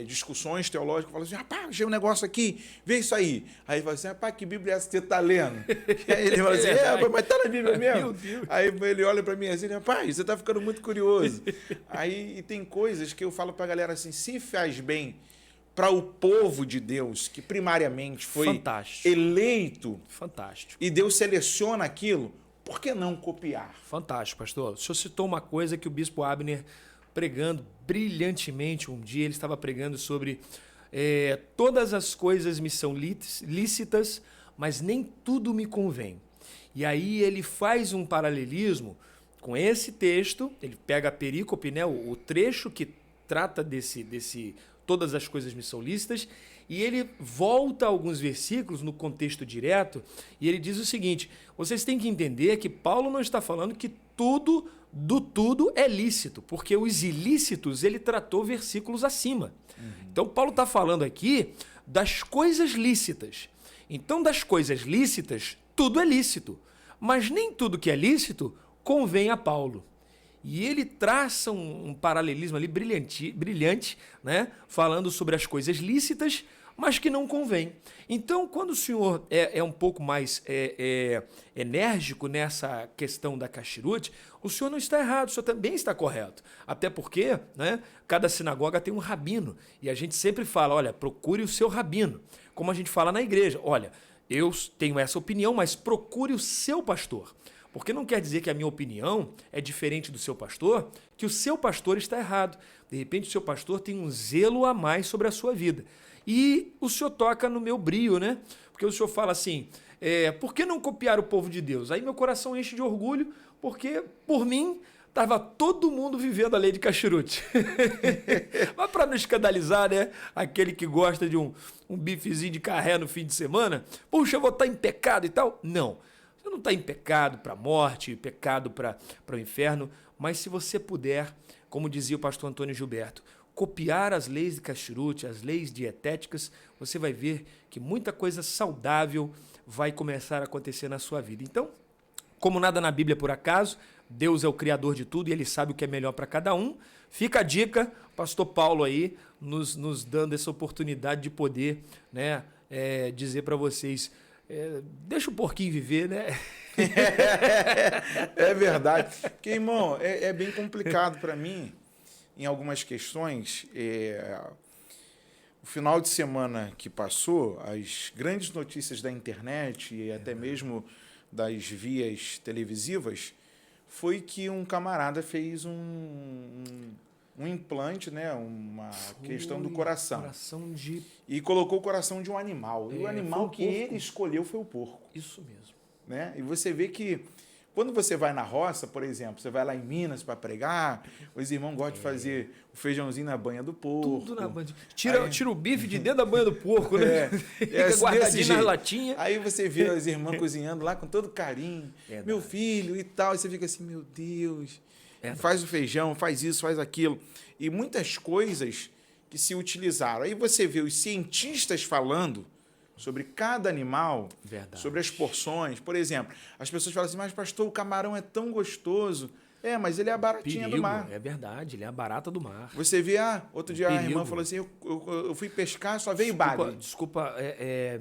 discussões teológicas, fala assim, rapaz, achei um negócio aqui, vê isso aí. Aí fala assim, rapaz, que Bíblia é essa que você está lendo? E aí ele fala assim, mas está na Bíblia mesmo? Meu Deus. Aí ele olha para mim assim, rapaz, você está ficando muito curioso. Aí tem coisas que eu falo para a galera assim, se faz bem para o povo de Deus, que primariamente foi eleito, e Deus seleciona aquilo, por que não copiar? Fantástico, pastor. O senhor citou uma coisa que o bispo Abner, pregando brilhantemente, um dia ele estava pregando sobre todas as coisas me são lícitas, mas nem tudo me convém. E aí ele faz um paralelismo com esse texto, ele pega a perícope, né, o trecho que trata desse todas as coisas me são lícitas, e ele volta a alguns versículos no contexto direto, e ele diz o seguinte, vocês têm que entender que Paulo não está falando que tudo do tudo é lícito, porque os ilícitos ele tratou versículos acima. Então, Paulo está falando aqui das coisas lícitas. Então, das coisas lícitas, tudo é lícito. Mas nem tudo que é lícito convém a Paulo. E ele traça um paralelismo ali brilhante, né? Falando sobre as coisas lícitas, mas que não convém. Então, quando o senhor é um pouco mais enérgico nessa questão da kashrut, o senhor não está errado, o senhor também está correto. Até porque, né, cada sinagoga tem um rabino. E a gente sempre fala, olha, procure o seu rabino. Como a gente fala na igreja, olha, eu tenho essa opinião, mas procure o seu pastor. Porque não quer dizer que a minha opinião é diferente do seu pastor, que o seu pastor está errado. De repente, o seu pastor tem um zelo a mais sobre a sua vida. E o senhor toca no meu brio, né? Porque o senhor fala assim, por que não copiar o povo de Deus? Aí meu coração enche de orgulho, porque, por mim, estava todo mundo vivendo a lei de kashrut. Mas para não escandalizar, né? Aquele que gosta de um bifezinho de carré no fim de semana, puxa, eu vou estar em pecado e tal. Não. Você não está em pecado para a morte, pecado para o inferno, mas se você puder, como dizia o pastor Antônio Gilberto, copiar as leis de kashrut, as leis dietéticas, você vai ver que muita coisa saudável vai começar a acontecer na sua vida. Então, como nada na Bíblia por acaso, Deus é o criador de tudo e Ele sabe o que é melhor para cada um. Fica a dica, pastor Paulo aí, nos dando essa oportunidade de poder, né, dizer para vocês, deixa o porquinho viver, né? É verdade. Porque, irmão, é bem complicado para mim, em algumas questões. O final de semana que passou, as grandes notícias da internet e até mesmo das vias televisivas, foi que um camarada fez um implante, né? Uma questão do coração. E colocou o coração de um animal. E o animal que ele escolheu foi o porco. Isso mesmo. Né? E você vê que quando você vai na roça, por exemplo, você vai lá em Minas para pregar, os irmãos gostam de fazer o feijãozinho na banha do porco. Tudo na banha. Tira o bife de dentro da banha do porco, né? Fica guardadinho nas latinhas. Aí você vê as irmãs cozinhando lá com todo carinho. Verdade. Meu filho e tal. E você fica assim, meu Deus. Verdade. Faz o feijão, faz isso, faz aquilo. E muitas coisas que se utilizaram. Aí você vê os cientistas falando sobre cada animal, verdade, sobre as porções. Por exemplo, as pessoas falam assim, mas pastor, o camarão é tão gostoso. Mas ele é a baratinha do mar. É verdade, ele é a barata do mar. Você vê, outro dia a irmã falou assim, eu fui pescar, só veio bagre. Desculpa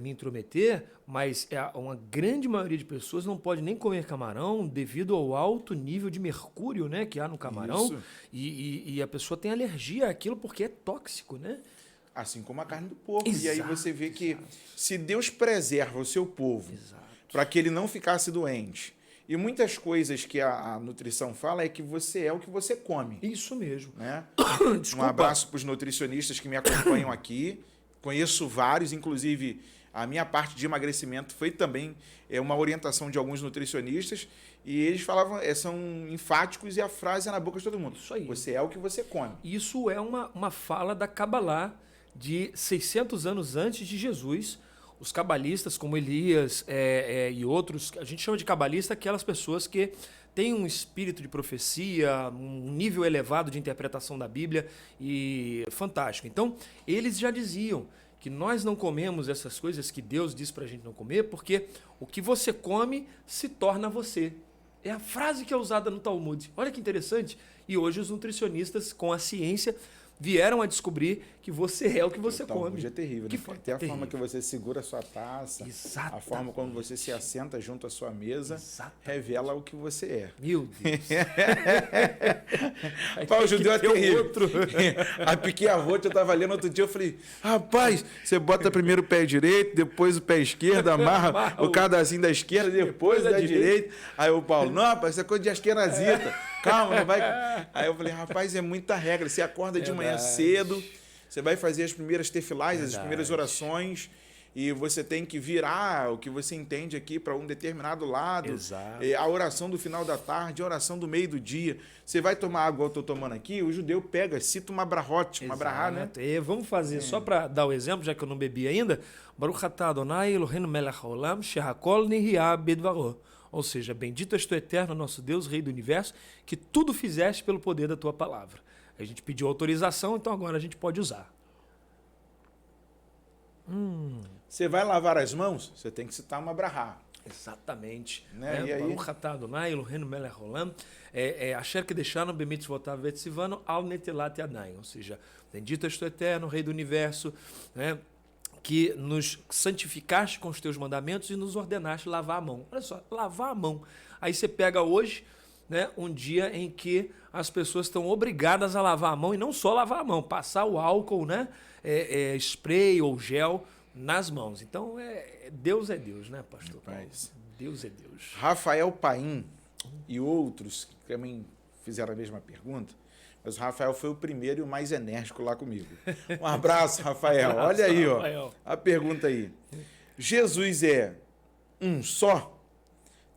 me intrometer, mas uma grande maioria de pessoas não pode nem comer camarão devido ao alto nível de mercúrio, né, que há no camarão. E a pessoa tem alergia àquilo porque é tóxico, né? Assim como a carne do porco. Exato, e aí você vê que se Deus preserva o seu povo para que ele não ficasse doente, e muitas coisas que a nutrição fala é que você é o que você come. Isso mesmo. Né? Um abraço para os nutricionistas que me acompanham aqui. Conheço vários, inclusive a minha parte de emagrecimento foi também uma orientação de alguns nutricionistas, e eles falavam, são enfáticos, e a frase é na boca de todo mundo. Isso aí. Você é o que você come. Isso é uma fala da Cabalá, de 600 anos antes de Jesus. Os cabalistas, como Elias e outros, a gente chama de cabalista aquelas pessoas que têm um espírito de profecia, um nível elevado de interpretação da Bíblia, e fantástico. Então, eles já diziam que nós não comemos essas coisas que Deus diz para a gente não comer, porque o que você come se torna você. É a frase que é usada no Talmud. Olha que interessante. E hoje os nutricionistas, com a ciência, vieram a descobrir que você é o que você come. É terrível, né? Até a forma que você segura a sua taça, exatamente, a forma como você se assenta junto à sua mesa, revela o que você é. Meu Deus. O judeu é terrível. A Piquet Avot, eu estava lendo outro dia, eu falei, rapaz, você bota primeiro o pé direito, depois o pé esquerdo, amarra o cadazinho da esquerda, depois da direita. Aí o Paulo, não, rapaz, isso é coisa de asquenazita. Calma, não vai... Aí eu falei, rapaz, é muita regra. Você acorda de manhã cedo, você vai fazer as primeiras tefilás, as primeiras orações, e você tem que virar o que você entende aqui para um determinado lado. Exato. A oração do final da tarde, a oração do meio do dia. Você vai tomar água, eu estou tomando aqui, o judeu pega, cita uma brahote, uma brahá, né? E vamos fazer, só para dar o exemplo, já que eu não bebi ainda, Baruch atah Adonai Eloheinu melech haolam shehakol nihya bedvaro. Ou seja, bendito és tu, eterno, nosso Deus, Rei do Universo, que tudo fizeste pelo poder da tua palavra. A gente pediu autorização, então agora a gente pode usar. Você vai lavar as mãos, você tem que citar uma brahá. Exatamente. Né? E aí? Baruch atah Adonai, Eloheinu melech haolam, asher kedeshanu b'mitzvotav vetzivanu al netilat yadayim. Ou seja, bendito és tu, eterno, Rei do Universo, né, que nos santificaste com os teus mandamentos e nos ordenaste lavar a mão. Olha só, lavar a mão. Aí você pega hoje, né, um dia em que as pessoas estão obrigadas a lavar a mão, e não só lavar a mão, passar o álcool, né, spray ou gel nas mãos. Então, Deus é Deus, né, pastor? Rapaz. Deus é Deus. Rafael Paim e outros que também fizeram a mesma pergunta, mas o Rafael foi o primeiro e o mais enérgico lá comigo. Um abraço, Rafael. Olha aí, ó, a pergunta aí. Jesus é um só?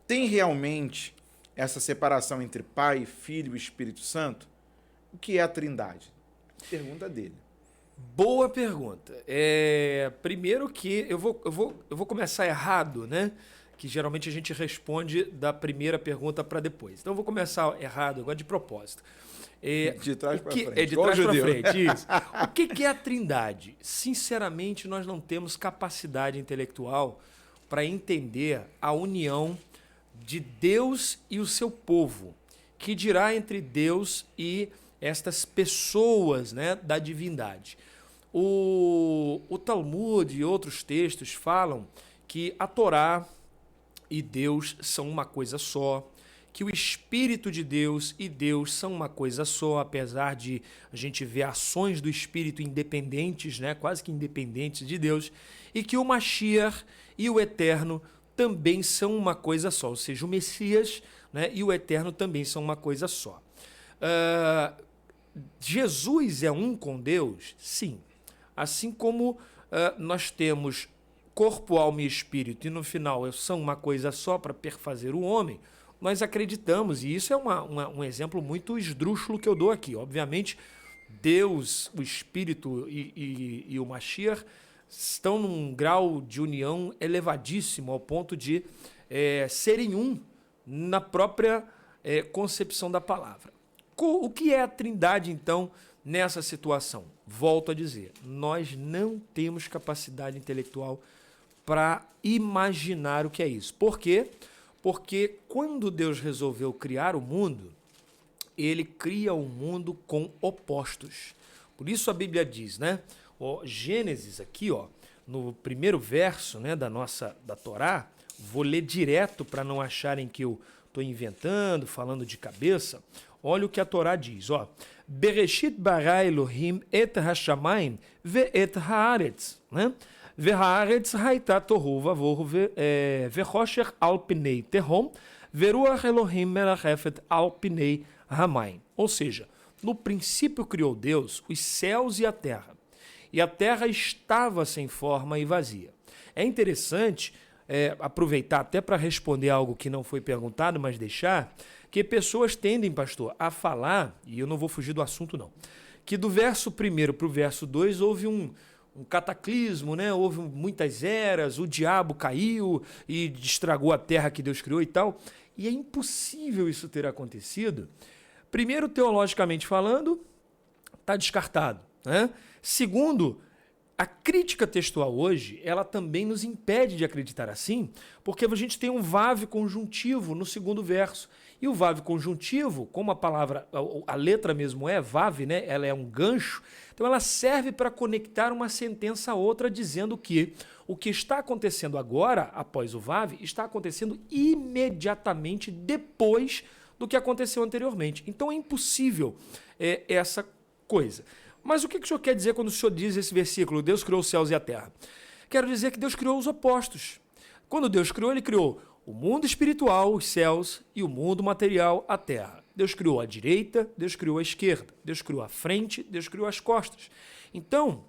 Tem realmente essa separação entre Pai, Filho e Espírito Santo? O que é a Trindade? Pergunta dele. Boa pergunta. Primeiro que eu vou começar errado, né? Que geralmente a gente responde da primeira pergunta para depois. Então eu vou começar errado, agora de propósito. De trás para frente. De trás para frente, isso. O que é a Trindade? Sinceramente, nós não temos capacidade intelectual para entender a união de Deus e o seu povo, que dirá entre Deus e estas pessoas, né, da divindade. O Talmud e outros textos falam que a Torá e Deus são uma coisa só, que o Espírito de Deus e Deus são uma coisa só, apesar de a gente ver ações do Espírito independentes, né, quase que independentes de Deus, e que o Mashiach e o Eterno também são uma coisa só, ou seja, o Messias, né, e o Eterno também são uma coisa só. Jesus é um com Deus? Sim. Assim como nós temos corpo, alma e espírito, e no final são uma coisa só para perfazer o homem, nós acreditamos, e isso é um exemplo muito esdrúxulo que eu dou aqui. Obviamente, Deus, o Espírito e o Mashiach estão num grau de união elevadíssimo, ao ponto de serem um na própria concepção da palavra. O que é a Trindade, então, nessa situação? Volto a dizer, nós não temos capacidade intelectual para imaginar o que é isso. Por quê? Porque quando Deus resolveu criar o mundo, ele cria um mundo com opostos. Por isso a Bíblia diz, né? Gênesis aqui, ó, no primeiro verso, né, da Torá, vou ler direto para não acharem que eu estou inventando, falando de cabeça. Olha o que a Torá diz, ó. Bereshit bara Elohim et hashamayim ve et haaretz, né? Ve haaretz haita tohu vavohu vechosher al pnei tehom veruach Elohim merachefet al pnei hamayim. Ou seja, no princípio criou Deus os céus e a terra estava sem forma e vazia. É interessante aproveitar até para responder algo que não foi perguntado, mas deixar, que pessoas tendem, pastor, a falar, e eu não vou fugir do assunto não, que do verso 1 para o verso 2 houve um cataclismo, né? Houve muitas eras, o diabo caiu e estragou a terra que Deus criou e tal, e é impossível isso ter acontecido. Primeiro, teologicamente falando, está descartado, né? Segundo, a crítica textual hoje, ela também nos impede de acreditar assim, porque a gente tem um vav conjuntivo no segundo verso. E o vav conjuntivo, como a palavra, a letra mesmo vav, né? Ela é um gancho, então ela serve para conectar uma sentença a outra, dizendo que o que está acontecendo agora, após o vav, está acontecendo imediatamente depois do que aconteceu anteriormente. Então é impossível essa coisa. Mas o que o senhor quer dizer quando o senhor diz esse versículo, Deus criou os céus e a terra? Quero dizer que Deus criou os opostos. Quando Deus criou, ele criou o mundo espiritual, os céus, e o mundo material, a terra. Deus criou a direita, Deus criou a esquerda, Deus criou a frente, Deus criou as costas. Então,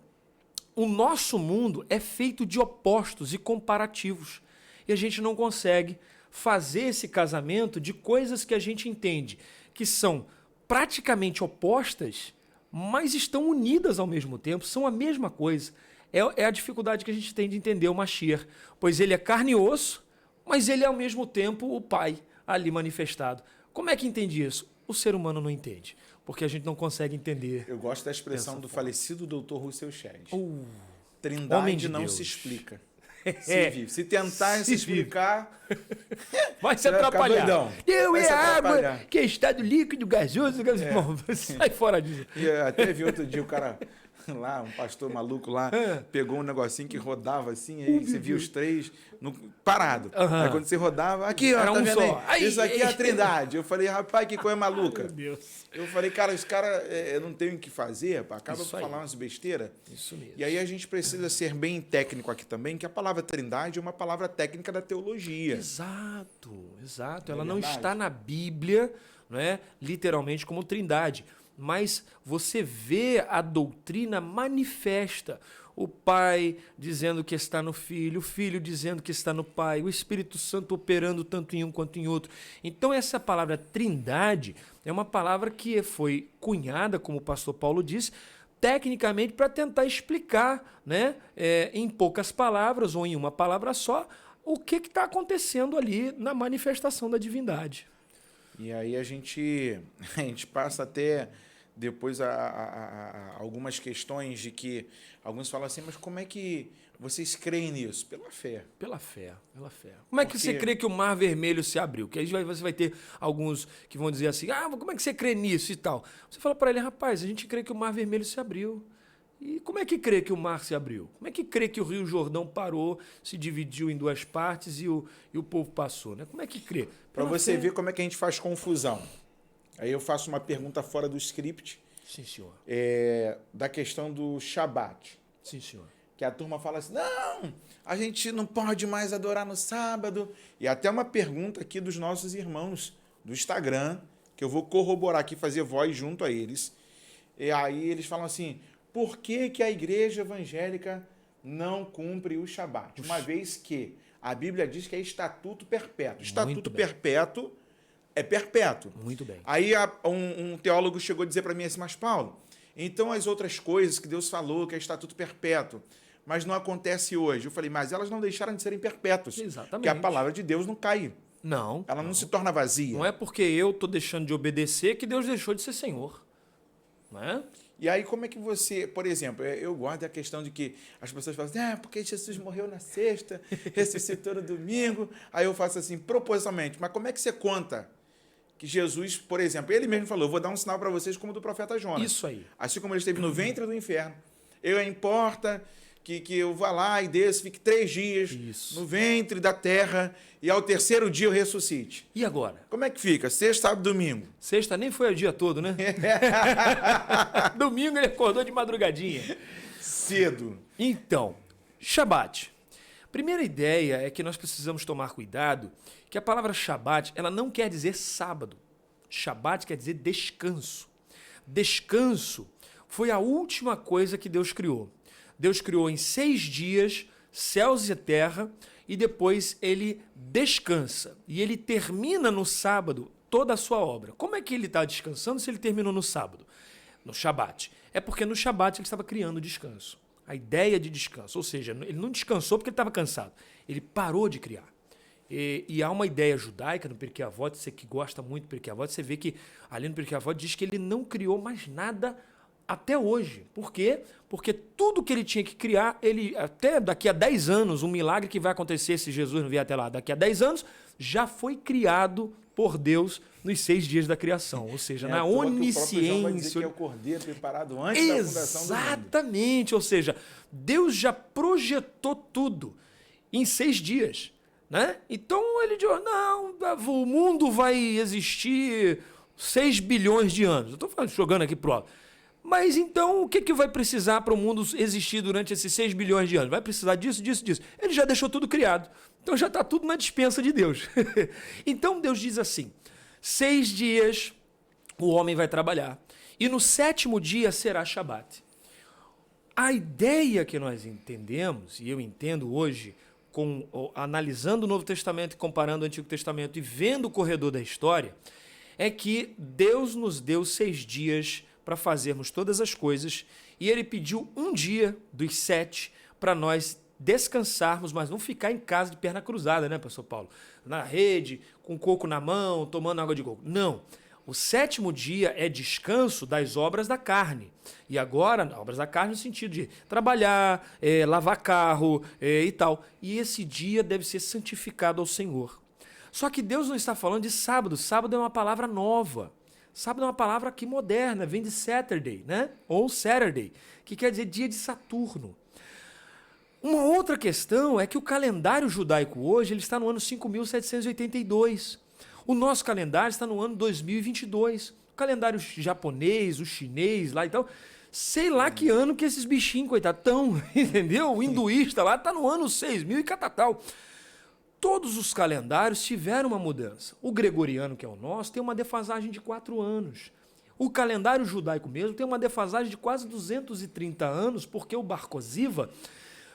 o nosso mundo é feito de opostos e comparativos. E a gente não consegue fazer esse casamento de coisas que a gente entende que são praticamente opostas, mas estão unidas ao mesmo tempo, são a mesma coisa. É a dificuldade que a gente tem de entender o Mashiach, pois ele é carne e osso, mas ele é ao mesmo tempo o Pai ali manifestado. Como é que entende isso? O ser humano não entende, porque a gente não consegue entender. Eu gosto da expressão do falecido Dr. Russell Shedd. Homem Trindade de não Deus. se explica. Se vive. Se tentar se explicar, vai se você vai ficar atrapalhar. doidão. Eu Vai é se água, atrapalhar. que é estado líquido, gasoso. Irmão, sai fora disso. E até vi outro dia o cara lá, um pastor maluco lá, pegou um negocinho que rodava assim, aí você via os três parado. Aí quando você rodava, aqui, ó, Era tá um vendo só. aí? Ai, Isso aqui é a Trindade. Eu falei, rapaz, que coisa maluca. Meu Deus. Eu falei, cara, os caras não tem o que fazer, pá, acaba por Isso aí. falar umas besteiras. Isso mesmo. E aí a gente precisa ser bem técnico aqui também, que a palavra Trindade é uma palavra técnica da teologia. Exato, exato. Não é Ela não verdade? está na Bíblia, não é, literalmente como Trindade, mas você vê a doutrina manifesta. O Pai dizendo que está no Filho, o Filho dizendo que está no Pai, o Espírito Santo operando tanto em um quanto em outro. Então essa palavra Trindade é uma palavra que foi cunhada, como o pastor Paulo disse, tecnicamente para tentar explicar, né, em poucas palavras ou em uma palavra só, o que está acontecendo ali na manifestação da divindade. E aí a gente passa até depois a algumas questões de que alguns falam assim, mas como é que vocês creem nisso? Pela fé. Pela fé, pela fé. Como é que Porque- você crê que o Mar Vermelho se abriu? Que aí você vai ter alguns que vão dizer assim, como é que você crê nisso e tal? Você fala para ele, rapaz, a gente crê que o Mar Vermelho se abriu. E como é que crê que o mar se abriu? Como é que crê que o Rio Jordão parou, se dividiu em duas partes e o povo passou? Né? Como é que crê? Para Pela você fé. ver como é que a gente faz confusão. Aí eu faço uma pergunta fora do script, Sim, senhor. da questão do Shabat. Sim, senhor. Que a turma fala assim, não, a gente não pode mais adorar no sábado. E até uma pergunta aqui dos nossos irmãos do Instagram, que eu vou corroborar aqui, fazer voz junto a eles. E aí eles falam assim, por que que a igreja evangélica não cumpre o Shabat? Uma vez que a Bíblia diz que é estatuto perpétuo. Estatuto bem. perpétuo é perpétuo. Muito bem. Aí um teólogo chegou a dizer para mim assim, mas Paulo, então as outras coisas que Deus falou, que é estatuto perpétuo, mas não acontece hoje. Eu falei, mas elas não deixaram de serem perpétuas. Exatamente. Porque a palavra de Deus não cai. Não. Ela não se torna vazia. Não é porque eu estou deixando de obedecer que Deus deixou de ser Senhor. Não é? E aí, como é que você, por exemplo, eu gosto da questão de que as pessoas falam assim, porque Jesus morreu na sexta, ressuscitou no domingo. Aí eu faço assim, propositalmente, mas como é que você conta que Jesus, por exemplo, ele mesmo falou, eu vou dar um sinal para vocês como do profeta Jonas. Isso aí. Assim como ele esteve no ventre do inferno. Importa que eu vá lá e desça, fique 3 dias Isso. no ventre da terra e ao terceiro dia eu ressuscite. E agora? Como é que fica? Sexta, sábado, domingo. Sexta nem foi o dia todo, né? Domingo ele acordou de madrugadinha. Cedo. Então, Shabat. Primeira ideia é que nós precisamos tomar cuidado que a palavra Shabat, ela não quer dizer sábado. Shabat quer dizer descanso. Descanso foi a última coisa que Deus criou. Deus criou em 6 dias céus e terra e depois ele descansa. E ele termina no sábado toda a sua obra. Como é que ele está descansando se ele terminou no sábado? No Shabat. É porque no Shabat ele estava criando descanso. A ideia de descanso. Ou seja, ele não descansou porque ele estava cansado. Ele parou de criar. E há uma ideia judaica no Pirkei Avot, você que gosta muito do Pirkei Avot, você vê que ali no Pirkei Avot diz que ele não criou mais nada até hoje. Por quê? Porque tudo que ele tinha que criar, ele até daqui a 10 anos, um milagre que vai acontecer se Jesus não vier até lá, daqui a 10 anos, já foi criado por Deus nos 6 dias da criação. Ou seja, na onisciência. Que é o cordeiro preparado antes da fundação do mundo. Exatamente. Ou seja, Deus já projetou tudo em 6 dias. Né? Então ele diz, não, o mundo vai existir 6 bilhões de anos. Eu estou jogando aqui pro alto. Mas então o que vai precisar para o mundo existir durante esses 6 bilhões de anos? Vai precisar disso, disso, disso. Ele já deixou tudo criado. Então já está tudo na dispensa de Deus. Então Deus diz assim, 6 dias o homem vai trabalhar. E no 7º dia será Shabat. A ideia que nós entendemos, e eu entendo hoje, analisando o Novo Testamento e comparando o Antigo Testamento e vendo o corredor da história, é que Deus nos deu 6 dias para fazermos todas as coisas e ele pediu um dia dos 7 para nós descansarmos, mas não ficar em casa de perna cruzada, né, pastor Paulo? Na rede, com coco na mão, tomando água de coco. Não. O 7º dia é descanso das obras da carne. E agora, obras da carne no sentido de trabalhar, lavar carro e tal. E esse dia deve ser santificado ao Senhor. Só que Deus não está falando de sábado. Sábado é uma palavra nova. Sábado é uma palavra aqui moderna, vem de Saturday, né? Ou Saturday, que quer dizer dia de Saturno. Uma outra questão é que o calendário judaico hoje ele está no ano 5.782. O nosso calendário está no ano 2022. O calendário japonês, o chinês lá e tal, sei lá que ano que esses bichinhos, coitados, estão, entendeu? O hinduísta lá está no ano 6.000 e catatal. Todos os calendários tiveram uma mudança. O gregoriano, que é o nosso, tem uma defasagem de 4 anos. O calendário judaico mesmo tem uma defasagem de quase 230 anos, porque o Bar Koziva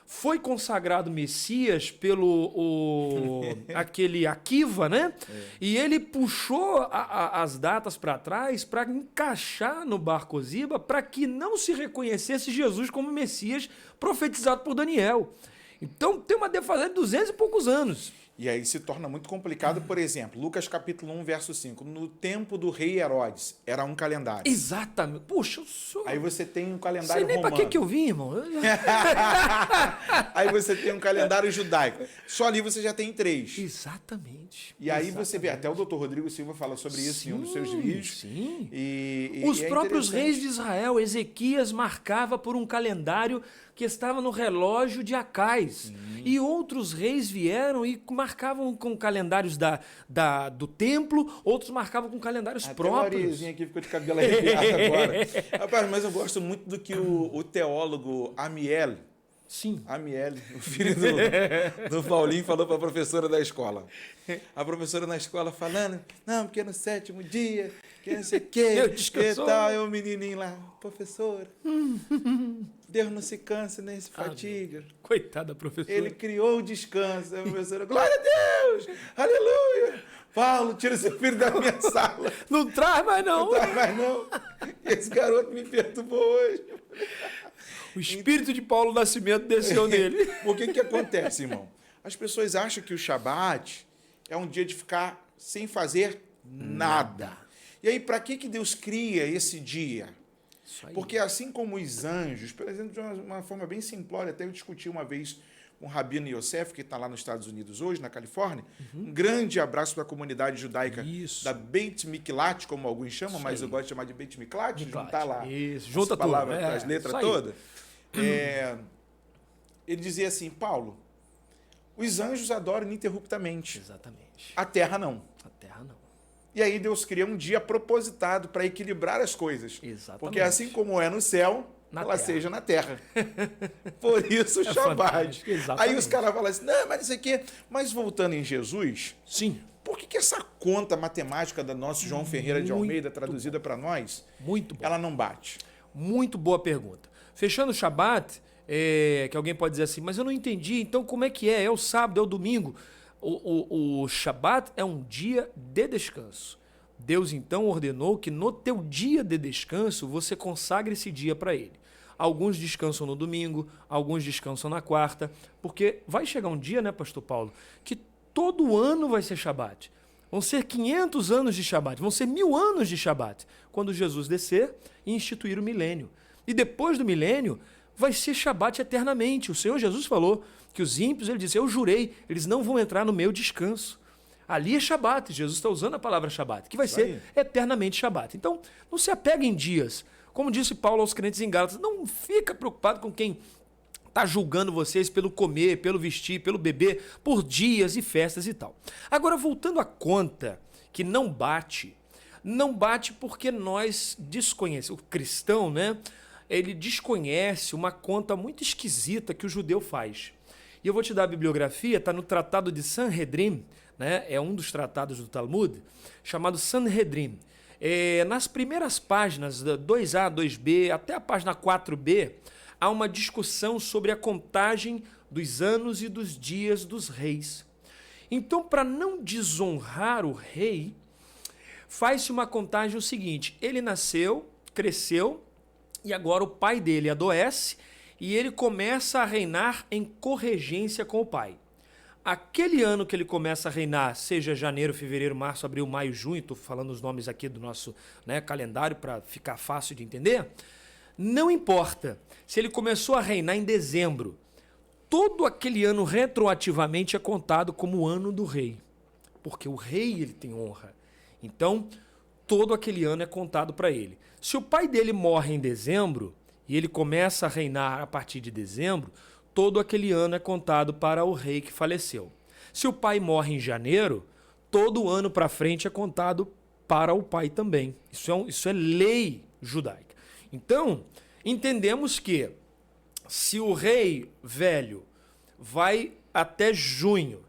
foi consagrado Messias pelo aquele Akiva, né? E ele puxou as datas para trás para encaixar no Bar Koziva para que não se reconhecesse Jesus como Messias profetizado por Daniel. Então tem uma defasagem de 200 e poucos anos. E aí se torna muito complicado, por exemplo, Lucas capítulo 1, verso 5. No tempo do rei Herodes, era um calendário. Exatamente. Puxa, eu sou... Aí você tem um calendário sei nem romano. para que eu vim, irmão. Aí você tem um calendário judaico. Só ali você já tem 3. Exatamente. E aí você vê, até o Dr. Rodrigo Silva fala sobre isso em um dos seus vídeos. Sim. E Os próprios reis de Israel, Ezequias marcava por um calendário que estava no relógio de Acais. E outros reis vieram e marcavam com calendários do templo, outros marcavam com calendários próprios. A Mariazinha aqui ficou de cabelo arrepiado agora. Rapaz, mas eu gosto muito do que o teólogo Amiel, sim, Amiel, o filho do Paulinho, falou para a professora da escola. A professora na escola falando, não, porque no 7º dia, que não sei o quê, que tal, é o menininho lá, professora, Deus não se cansa nem se fatiga. Coitada professora. Ele criou o descanso. A professora, glória a Deus, aleluia. Paulo, tira seu filho da minha sala. Não traz mais não. Não traz mais não. Esse garoto me perturbou hoje. O espírito de Paulo Nascimento desceu nele. O que acontece, irmão? As pessoas acham que o Shabat é um dia de ficar sem fazer nada. E aí, para que Deus cria esse dia? Porque assim como os anjos, por exemplo, de uma forma bem simplória, até eu discuti uma vez com o Rabino Yosef, que está lá nos Estados Unidos hoje, na Califórnia. Um grande abraço para a comunidade judaica da Beit Miklat, como alguns chamam, mas eu gosto de chamar de Beit Miklat, juntar lá junta as palavras, as letras todas. Ele dizia assim, Paulo, os anjos adoram ininterruptamente. Exatamente. A terra não. A terra não. E aí Deus cria um dia propositado para equilibrar as coisas. Exatamente. Porque assim como é no céu, ela seja na terra. Por isso o Shabat. Aí os caras falam assim, não, mas isso aqui... Mas voltando em Jesus... Sim. Por que essa conta matemática da nosso João Ferreira de Almeida, traduzida para nós, ela não bate? Muito boa pergunta. Fechando o Shabat, que alguém pode dizer assim, mas eu não entendi, então como é que é? É o sábado, é o domingo? O Shabat é um dia de descanso. Deus, então, ordenou que no teu dia de descanso, você consagre esse dia para ele. Alguns descansam no domingo, alguns descansam na quarta, porque vai chegar um dia, né, pastor Paulo, que todo ano vai ser Shabat. Vão ser 500 anos de Shabat, vão ser 1000 anos de Shabat, quando Jesus descer e instituir o milênio. E depois do milênio, vai ser Shabat eternamente. O Senhor Jesus falou que os ímpios, ele disse, eu jurei, eles não vão entrar no meu descanso. Ali é Shabat, Jesus está usando a palavra Shabat, que vai ser eternamente Shabat. Então, não se apega em dias. Como disse Paulo aos crentes em Gálatas, não fica preocupado com quem está julgando vocês pelo comer, pelo vestir, pelo beber, por dias e festas e tal. Agora, voltando à conta, que não bate porque nós desconhecemos. O cristão, né? Ele desconhece uma conta muito esquisita que o judeu faz. E eu vou te dar a bibliografia, está no Tratado de Sanhedrin, né? É um dos tratados do Talmud, chamado Sanhedrin. Nas primeiras páginas, 2A, 2B, até a página 4B, há uma discussão sobre a contagem dos anos e dos dias dos reis. Então, para não desonrar o rei, faz-se uma contagem o seguinte, ele nasceu, cresceu, e agora o pai dele adoece, e ele começa a reinar em corregência com o pai. Aquele ano que ele começa a reinar, seja janeiro, fevereiro, março, abril, maio, junho, estou falando os nomes aqui do nosso, né, calendário para ficar fácil de entender, não importa se ele começou a reinar em dezembro, todo aquele ano retroativamente é contado como o ano do rei, porque o rei ele tem honra. Então, todo aquele ano é contado para ele. Se o pai dele morre em dezembro e ele começa a reinar a partir de dezembro, todo aquele ano é contado para o rei que faleceu. Se o pai morre em janeiro, todo o ano para frente é contado para o pai também. Isso é lei judaica. Então, entendemos que se o rei velho vai até junho,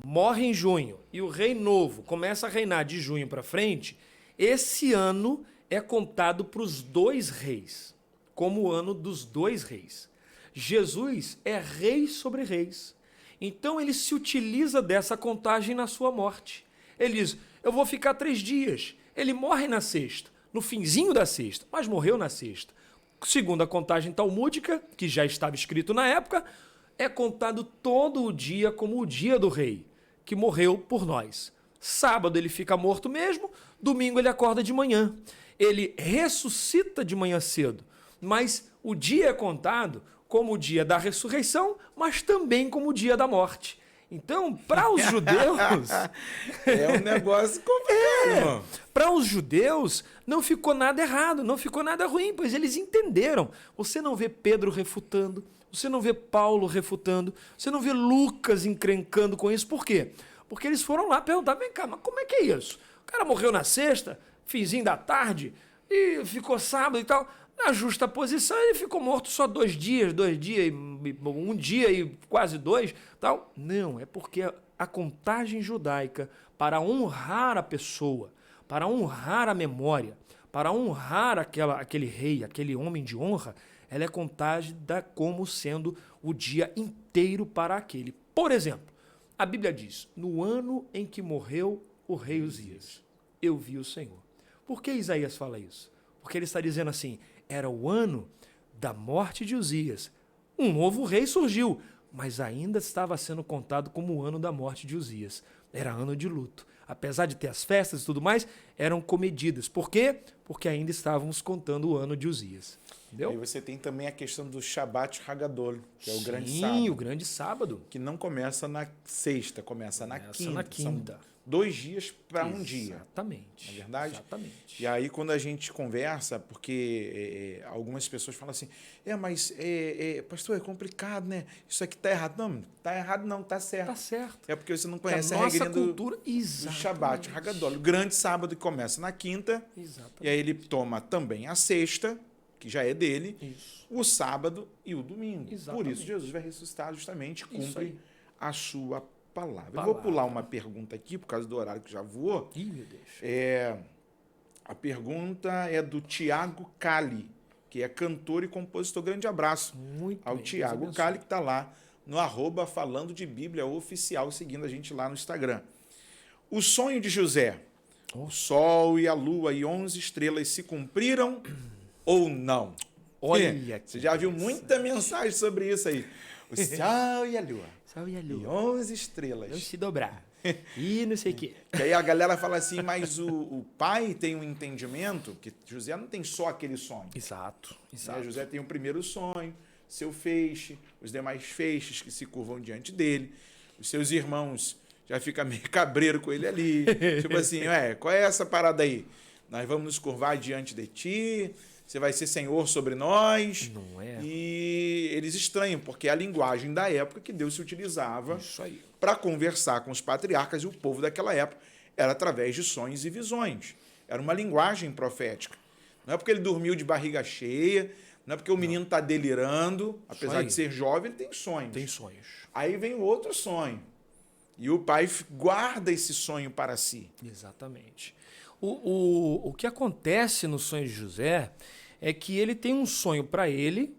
morre em junho, e o rei novo começa a reinar de junho para frente, esse ano é contado para os dois reis, como o ano dos dois reis. Jesus é rei sobre reis. Então ele se utiliza dessa contagem na sua morte. Ele diz, eu vou ficar 3 dias. Ele morre na sexta, no finzinho da sexta, mas morreu na sexta. Segundo a contagem talmúdica, que já estava escrito na época, é contado todo o dia como o dia do rei, que morreu por nós. Sábado ele fica morto mesmo, domingo ele acorda de manhã. Ele ressuscita de manhã cedo, mas o dia é contado como o dia da ressurreição, mas também como o dia da morte. Então, para os judeus... É um negócio complicado. Para os judeus, não ficou nada errado, não ficou nada ruim, pois eles entenderam. Você não vê Pedro refutando, você não vê Paulo refutando, você não vê Lucas encrencando com isso. Por quê? Porque eles foram lá perguntar, vem cá, mas como é que é isso? O cara morreu na sexta, finzinho da tarde, e ficou sábado e tal... Na justa posição, ele ficou morto só 2 dias, 1 dia e quase 2, tal. Não, é porque a contagem judaica, para honrar a pessoa, para honrar a memória, para honrar aquele rei, aquele homem de honra, ela é contada como sendo o dia inteiro para aquele. Por exemplo, a Bíblia diz, no ano em que morreu o rei Uzias, eu vi o Senhor. Por que Isaías fala isso? Porque ele está dizendo assim, era o ano da morte de Uzias. Um novo rei surgiu, mas ainda estava sendo contado como o ano da morte de Uzias. Era ano de luto. Apesar de ter as festas e tudo mais, eram comedidas. Por quê? Porque ainda estávamos contando o ano de Uzias. Entendeu? Aí você tem também a questão do Shabbat Hagadol, que é o grande Sim, sábado. o grande sábado. Que não começa na sexta, começa na quinta. Na quinta. São 2 dias para um dia. Exatamente. Não é verdade? Exatamente. E aí, quando a gente conversa, porque algumas pessoas falam assim, mas, pastor, é complicado, né? Isso aqui tá errado. Não, tá errado não, tá certo. Tá certo. É porque você não conhece a nossa regrinha cultura, do Shabbat Hagadol. O grande sábado que começa na quinta. Exatamente. E aí ele toma também a sexta, que já é dele, Isso. o sábado e o domingo. Exatamente. Por isso, Jesus vai ressuscitar justamente, cumpre a sua palavra. Eu vou pular uma pergunta aqui, por causa do horário que já voou. Ih, meu Deus. A pergunta é do Tiago Cali, que é cantor e compositor. Grande abraço Muito ao bem, Tiago Deus Cali, que está lá no @ Falando de Bíblia Oficial, seguindo a gente lá no Instagram. O sonho de José, o sol e a lua e 11 estrelas se cumpriram ou não? Olha, Você já viu muita mensagem sobre isso aí. O sol e a lua. Sol e a E lua. 11 estrelas. Não se dobrar. E não sei o quê. E aí a galera fala assim, mas o pai tem um entendimento que José não tem só aquele sonho. Exato. Né? José tem o primeiro sonho, seu feixe, os demais feixes que se curvam diante dele, os seus irmãos já ficam meio cabreiro com ele ali. Tipo assim, qual é essa parada aí? Nós vamos nos curvar diante de ti, você vai ser senhor sobre nós. Não é? E eles estranham, porque é a linguagem da época que Deus se utilizava para conversar com os patriarcas, e o povo daquela época era através de sonhos e visões. Era uma linguagem profética. Não é porque ele dormiu de barriga cheia, não é porque o menino está delirando, apesar de ser jovem, ele tem sonhos. Tem sonhos. Aí vem o outro sonho. E o pai guarda esse sonho para si. Exatamente. O que acontece no sonho de José é que ele tem um sonho para ele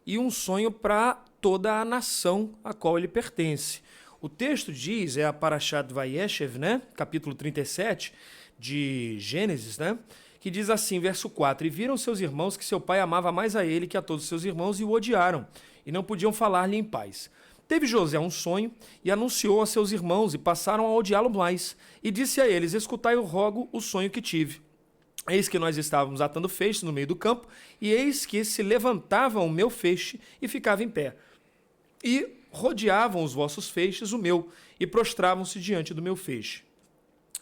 e um sonho para toda a nação a qual ele pertence. O texto diz, é a Parashat Vayeshev, né? Capítulo 37 de Gênesis, né? Que diz assim, verso 4, e viram seus irmãos que seu pai amava mais a ele que a todos seus irmãos e o odiaram. e não podiam falar-lhe em paz. Teve José um sonho e anunciou a seus irmãos, e passaram a odiá-lo mais. E disse a eles: escutai, eu rogo, o sonho que tive. Eis que nós estávamos atando feixes no meio do campo, e eis que se levantava o meu feixe e ficava em pé. E rodeavam os vossos feixes o meu, e prostravam-se diante do meu feixe.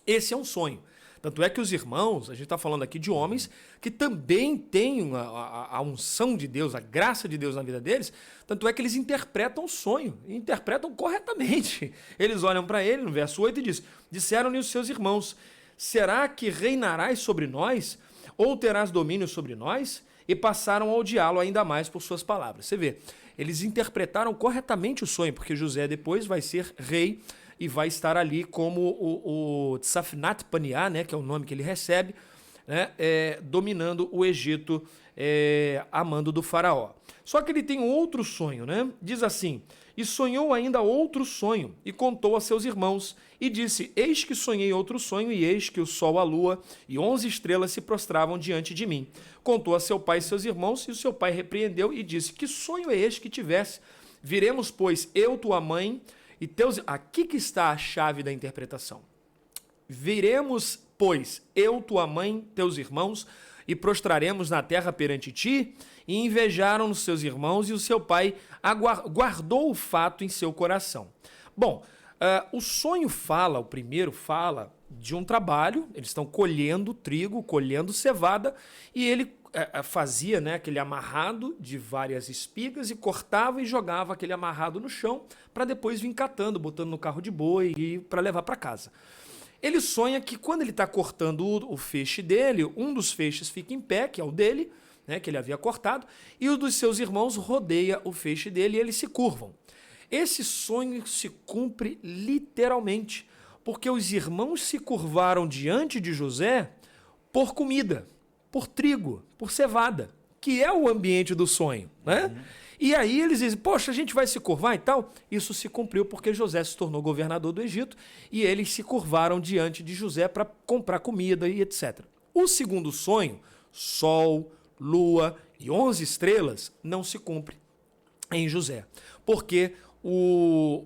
Esse é um sonho. Tanto é que os irmãos, a gente está falando aqui de homens que também têm a unção de Deus, a graça de Deus na vida deles, tanto é que eles interpretam o sonho, e interpretam corretamente. Eles olham para ele, no verso 8, e diz: disseram-lhe os seus irmãos: será que reinarás sobre nós, ou terás domínio sobre nós? E passaram a odiá-lo ainda mais por suas palavras. Você vê, eles interpretaram corretamente o sonho, porque José depois vai ser rei, e vai estar ali como o Tsafnat Paneah, né, que é o nome que ele recebe, né, dominando o Egito, a mando do faraó. Só que ele tem outro sonho, né? Diz assim: e sonhou ainda outro sonho, e contou a seus irmãos, e disse: eis que sonhei outro sonho, e eis que o sol, a lua e 11 estrelas se prostravam diante de mim. Contou a seu pai e seus irmãos, e o seu pai repreendeu e disse: que sonho é este que tivesse? Viremos, pois, eu, tua mãe, e teus... Aqui que está a chave da interpretação. Viremos, pois, eu, tua mãe, teus irmãos, e prostraremos na terra perante ti. E invejaram os seus irmãos, e o seu pai guardou o fato em seu coração. Bom, o sonho fala, o primeiro fala de um trabalho. Eles estão colhendo trigo, colhendo cevada, e ele fazia, né, aquele amarrado de várias espigas e cortava e jogava aquele amarrado no chão para depois vir catando, botando no carro de boi e para levar para casa. Ele sonha que quando ele está cortando o feixe dele, um dos feixes fica em pé, que é o dele, né, que ele havia cortado, e o dos seus irmãos rodeia o feixe dele e eles se curvam. Esse sonho se cumpre literalmente, porque os irmãos se curvaram diante de José por comida, por trigo, por cevada, que é o ambiente do sonho, né? E aí eles dizem: poxa, a gente vai se curvar e tal. Isso se cumpriu porque José se tornou governador do Egito e eles se curvaram diante de José para comprar comida e etc. O segundo sonho, sol, lua e 11 estrelas, não se cumpre em José, porque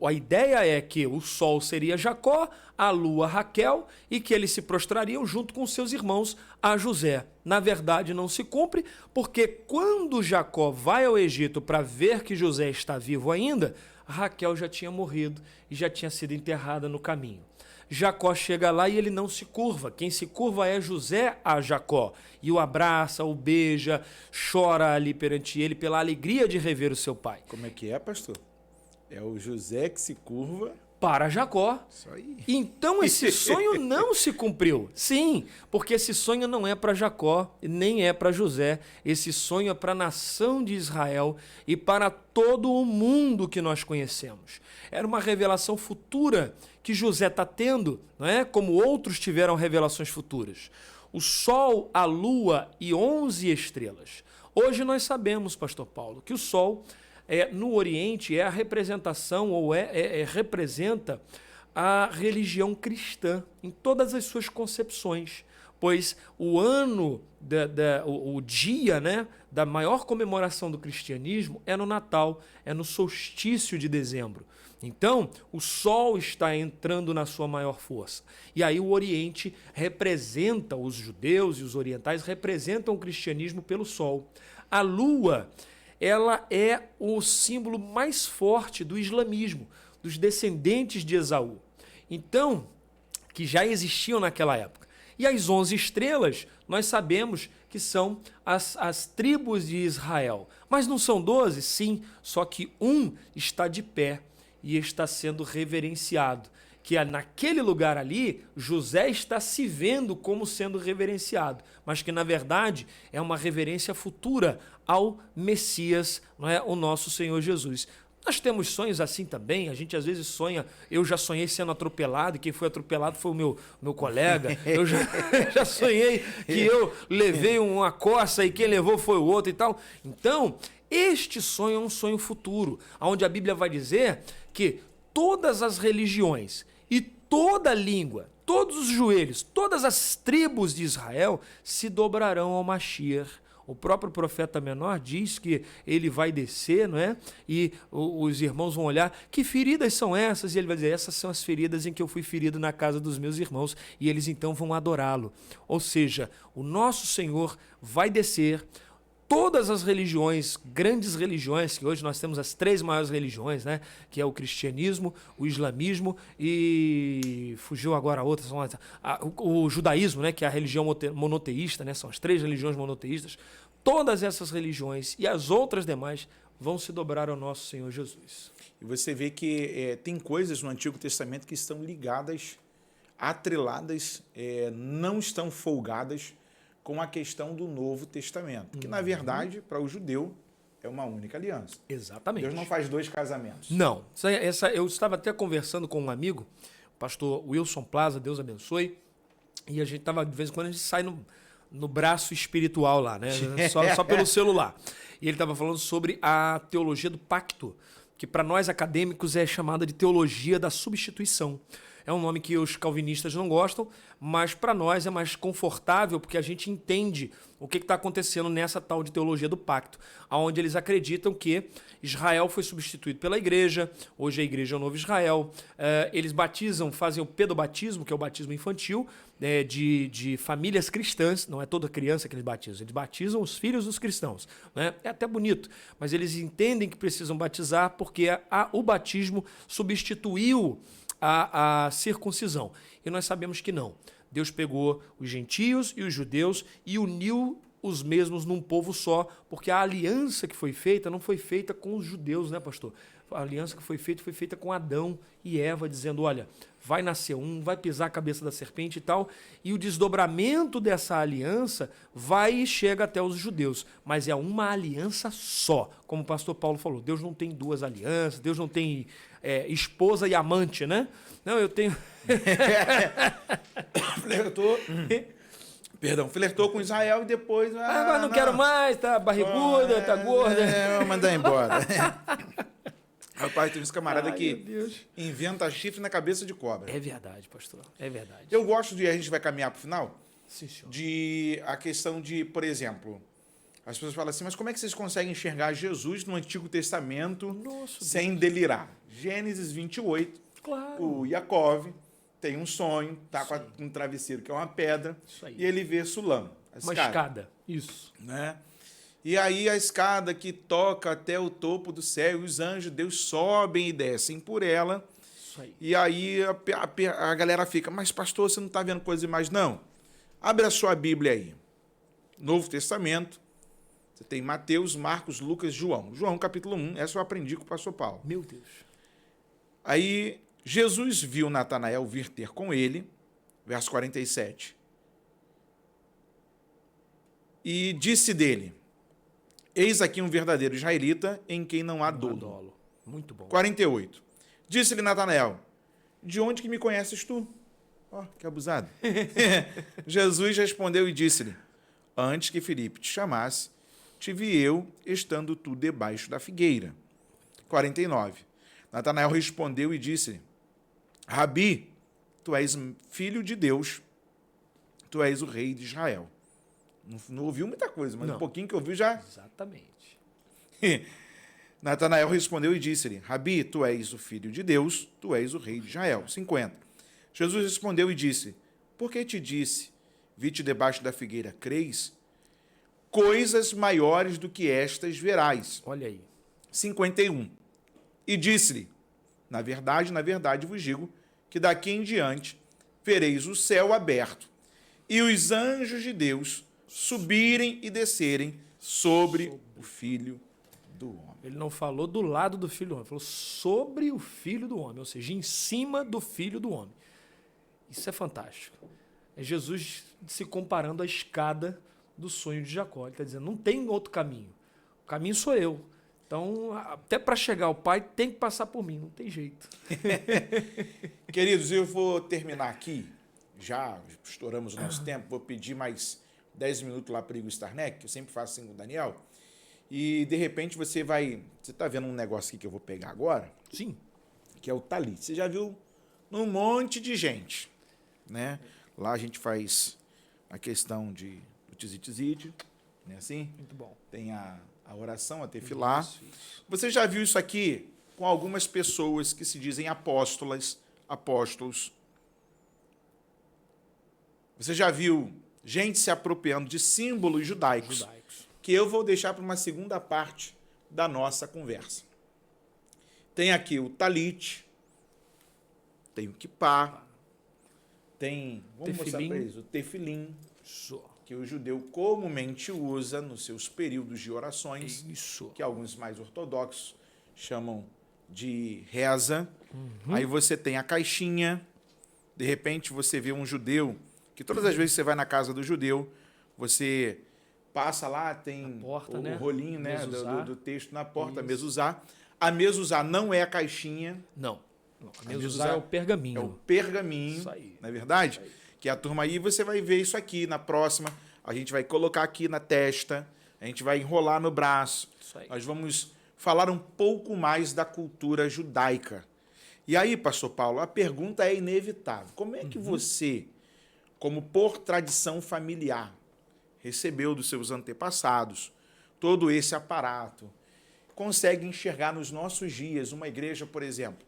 a ideia é que o sol seria Jacó, a lua Raquel, e que eles se prostrariam junto com seus irmãos a José. Na verdade, não se cumpre, porque quando Jacó vai ao Egito para ver que José está vivo ainda, Raquel já tinha morrido e já tinha sido enterrada no caminho. Jacó chega lá e ele não se curva. Quem se curva é José a Jacó. E o abraça, o beija, chora ali perante ele pela alegria de rever o seu pai. Como é que é, pastor? É o José que se curva para Jacó. Isso aí. Então esse sonho não se cumpriu. Sim, porque esse sonho não é para Jacó, nem é para José. Esse sonho é para a nação de Israel e para todo o mundo que nós conhecemos. Era uma revelação futura que José está tendo, não é? Como outros tiveram revelações futuras. O sol, a lua e 11 estrelas. Hoje nós sabemos, pastor Paulo, que o sol no Oriente é a representação ou representa a religião cristã em todas as suas concepções, pois o ano, o dia, né, da maior comemoração do cristianismo é no Natal, é no solstício de dezembro. Então, o sol está entrando na sua maior força. E aí o Oriente representa, os judeus e os orientais representam o cristianismo pelo sol. A lua, ela é o símbolo mais forte do islamismo, dos descendentes de Esaú. Então, que já existiam naquela época. E as 11 estrelas, nós sabemos que são as tribos de Israel. Mas não são 12? Sim, só que um está de pé e está sendo reverenciado. Que naquele lugar ali, José está se vendo como sendo reverenciado, mas que na verdade é uma reverência futura ao Messias, não é? O nosso Senhor Jesus. Nós temos sonhos assim também, a gente às vezes sonha, eu já sonhei sendo atropelado, e quem foi atropelado foi o meu colega, eu já sonhei que eu levei uma coça e quem levou foi o outro e tal. Então, este sonho é um sonho futuro, onde a Bíblia vai dizer que todas as religiões e toda língua, todos os joelhos, todas as tribos de Israel se dobrarão ao Mashiach, O próprio profeta menor diz que ele vai descer, não é? E os irmãos vão olhar, que feridas são essas? E ele vai dizer, essas são as feridas em que eu fui ferido na casa dos meus irmãos. E eles então vão adorá-lo. Ou seja, o nosso Senhor vai descer. Todas as religiões, grandes religiões, que hoje nós temos as 3 maiores religiões, né? Que é o cristianismo, o islamismo e fugiu agora a outra, o judaísmo, né? Que é a religião monoteísta, né? São as 3 religiões monoteístas. Todas essas religiões e as outras demais vão se dobrar ao nosso Senhor Jesus. E você vê que tem coisas no Antigo Testamento que estão ligadas, atreladas, não estão folgadas com a questão do Novo Testamento, que, na verdade, para o judeu, é uma única aliança. Exatamente. Deus não faz 2 casamentos. Não. Eu estava até conversando com um amigo, o pastor Wilson Plaza, Deus abençoe, e a gente estava, de vez em quando, a gente sai no braço espiritual lá, né? Só pelo celular. E ele estava falando sobre a teologia do pacto, que para nós acadêmicos é chamada de teologia da substituição. É um nome que os calvinistas não gostam, mas para nós é mais confortável porque a gente entende o que está acontecendo nessa tal de teologia do pacto, onde eles acreditam que Israel foi substituído pela igreja, hoje a igreja é o novo Israel, eles batizam, fazem o pedobatismo, que é o batismo infantil, de famílias cristãs, não é toda criança que eles batizam os filhos dos cristãos. Né? É até bonito, mas eles entendem que precisam batizar porque o batismo substituiu a circuncisão. E nós sabemos que não. Deus pegou os gentios e os judeus e uniu os mesmos num povo só, porque a aliança que foi feita não foi feita com os judeus, né, pastor? A aliança que foi feita com Adão e Eva, dizendo, olha, vai nascer um, vai pisar a cabeça da serpente e tal, e o desdobramento dessa aliança vai e chega até os judeus, mas é uma aliança só, como o pastor Paulo falou, Deus não tem 2 alianças, Deus não tem esposa e amante, né? Não, eu tenho... Flertou com Israel e depois... agora não quero mais, tá barriguda, tá gorda. Vou mandar embora. Rapaz, tem uns camaradas que inventa chifre na cabeça de cobra. É verdade, pastor, é verdade. Eu gosto de, a gente vai caminhar para o final, sim, senhor, de a questão de, por exemplo, as pessoas falam assim, mas como é que vocês conseguem enxergar Jesus no Antigo Testamento sem delirar? Gênesis 28, claro. O Jacó tem um sonho, tá com um travesseiro que é uma pedra, e ele vê Sulam, uma escada. Isso. Né? E aí a escada que toca até o topo do céu, e os anjos de Deus sobem e descem por ela. Isso aí. E aí a galera fica, mas pastor, você não está vendo coisa demais? Não. Abre a sua Bíblia aí. Novo Testamento. Você tem Mateus, Marcos, Lucas, João. João, capítulo 1. Essa eu aprendi com o pastor Paulo. Meu Deus. Aí Jesus viu Natanael vir ter com ele, verso 47. E disse dele, eis aqui um verdadeiro israelita em quem não há dolo. Muito bom. 48. Disse-lhe Natanael, de onde que me conheces tu? Ó, que abusado. Jesus respondeu e disse-lhe, antes que Filipe te chamasse, te vi eu estando tu debaixo da figueira. 49. Natanael respondeu e disse-lhe, Rabi, tu és filho de Deus, tu és o rei de Israel. Não ouviu muita coisa, mas um pouquinho que ouviu já... Exatamente. Natanael respondeu e disse-lhe, Rabi, tu és o filho de Deus, tu és o rei de Israel. 50. Jesus respondeu e disse, por que te disse, vi-te debaixo da figueira, creis? Coisas maiores do que estas verás. Olha aí. 51. E disse-lhe, na verdade vos digo, que daqui em diante vereis o céu aberto e os anjos de Deus subirem e descerem sobre o Filho do Homem. Ele não falou do lado do Filho do Homem, falou sobre o Filho do Homem, ou seja, em cima do Filho do Homem. Isso é fantástico. É Jesus se comparando à escada do sonho de Jacó. Ele está dizendo, não tem outro caminho. O caminho sou eu. Então, até para chegar ao Pai, tem que passar por mim, não tem jeito. Queridos, eu vou terminar aqui. Já estouramos o nosso tempo. Vou pedir mais 10 minutos lá para o Igor Starneck, que eu sempre faço assim com o Daniel. E, de repente, você vai... Você está vendo um negócio aqui que eu vou pegar agora? Sim. Que é o talit. Você já viu num monte de gente, né? Lá a gente faz a questão do tizit-tizit, não é assim? Muito bom. Tem a oração, a tefilá. Isso. Você já viu isso aqui com algumas pessoas que se dizem apóstolos. Você já viu gente se apropriando de símbolos judaicos, que eu vou deixar para uma segunda parte da nossa conversa. Tem aqui o talit, tem o kippá, tem, vamos mostrar para eles, o tefilim, que o judeu comumente usa nos seus períodos de orações, que alguns mais ortodoxos chamam de reza. Aí você tem a caixinha, de repente você vê um judeu, que todas as vezes que você vai na casa do judeu, você passa lá, tem porta, o rolinho, né, do texto na porta, Isso. mezuzá. A mezuzá não é a caixinha. Não. A mezuzá é o pergaminho. É o pergaminho, Isso aí. não é verdade? Que a turma aí, você vai ver isso aqui na próxima. A gente vai colocar aqui na testa, a gente vai enrolar no braço. Isso aí. Nós vamos falar um pouco mais da cultura judaica. E aí, pastor Paulo, a pergunta é inevitável. Como é que você, como por tradição familiar, recebeu dos seus antepassados todo esse aparato, consegue enxergar nos nossos dias uma igreja, por exemplo,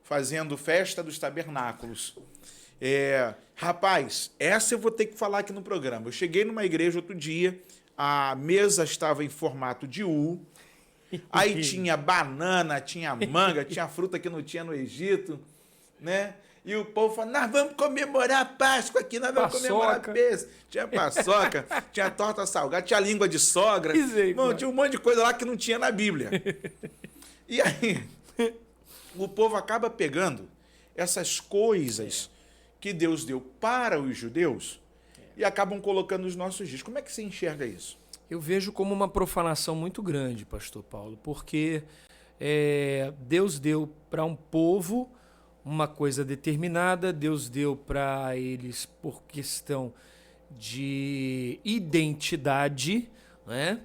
fazendo festa dos tabernáculos? Rapaz, essa eu vou ter que falar aqui no programa. Eu cheguei numa igreja outro dia, a mesa estava em formato de U, aí tinha banana, tinha manga, tinha fruta que não tinha no Egito, né? E o povo falou, nós vamos comemorar a Páscoa aqui, nós vamos comemorar a Páscoa. Tinha paçoca, tinha torta salgada, tinha língua de sogra. Bom, tinha um monte de coisa lá que não tinha na Bíblia. E aí, o povo acaba pegando essas coisas que Deus deu para os judeus e acabam colocando nos nossos dias. Como é que você enxerga isso? Eu vejo como uma profanação muito grande, pastor Paulo, porque Deus deu para um povo uma coisa determinada, Deus deu para eles por questão de identidade, né?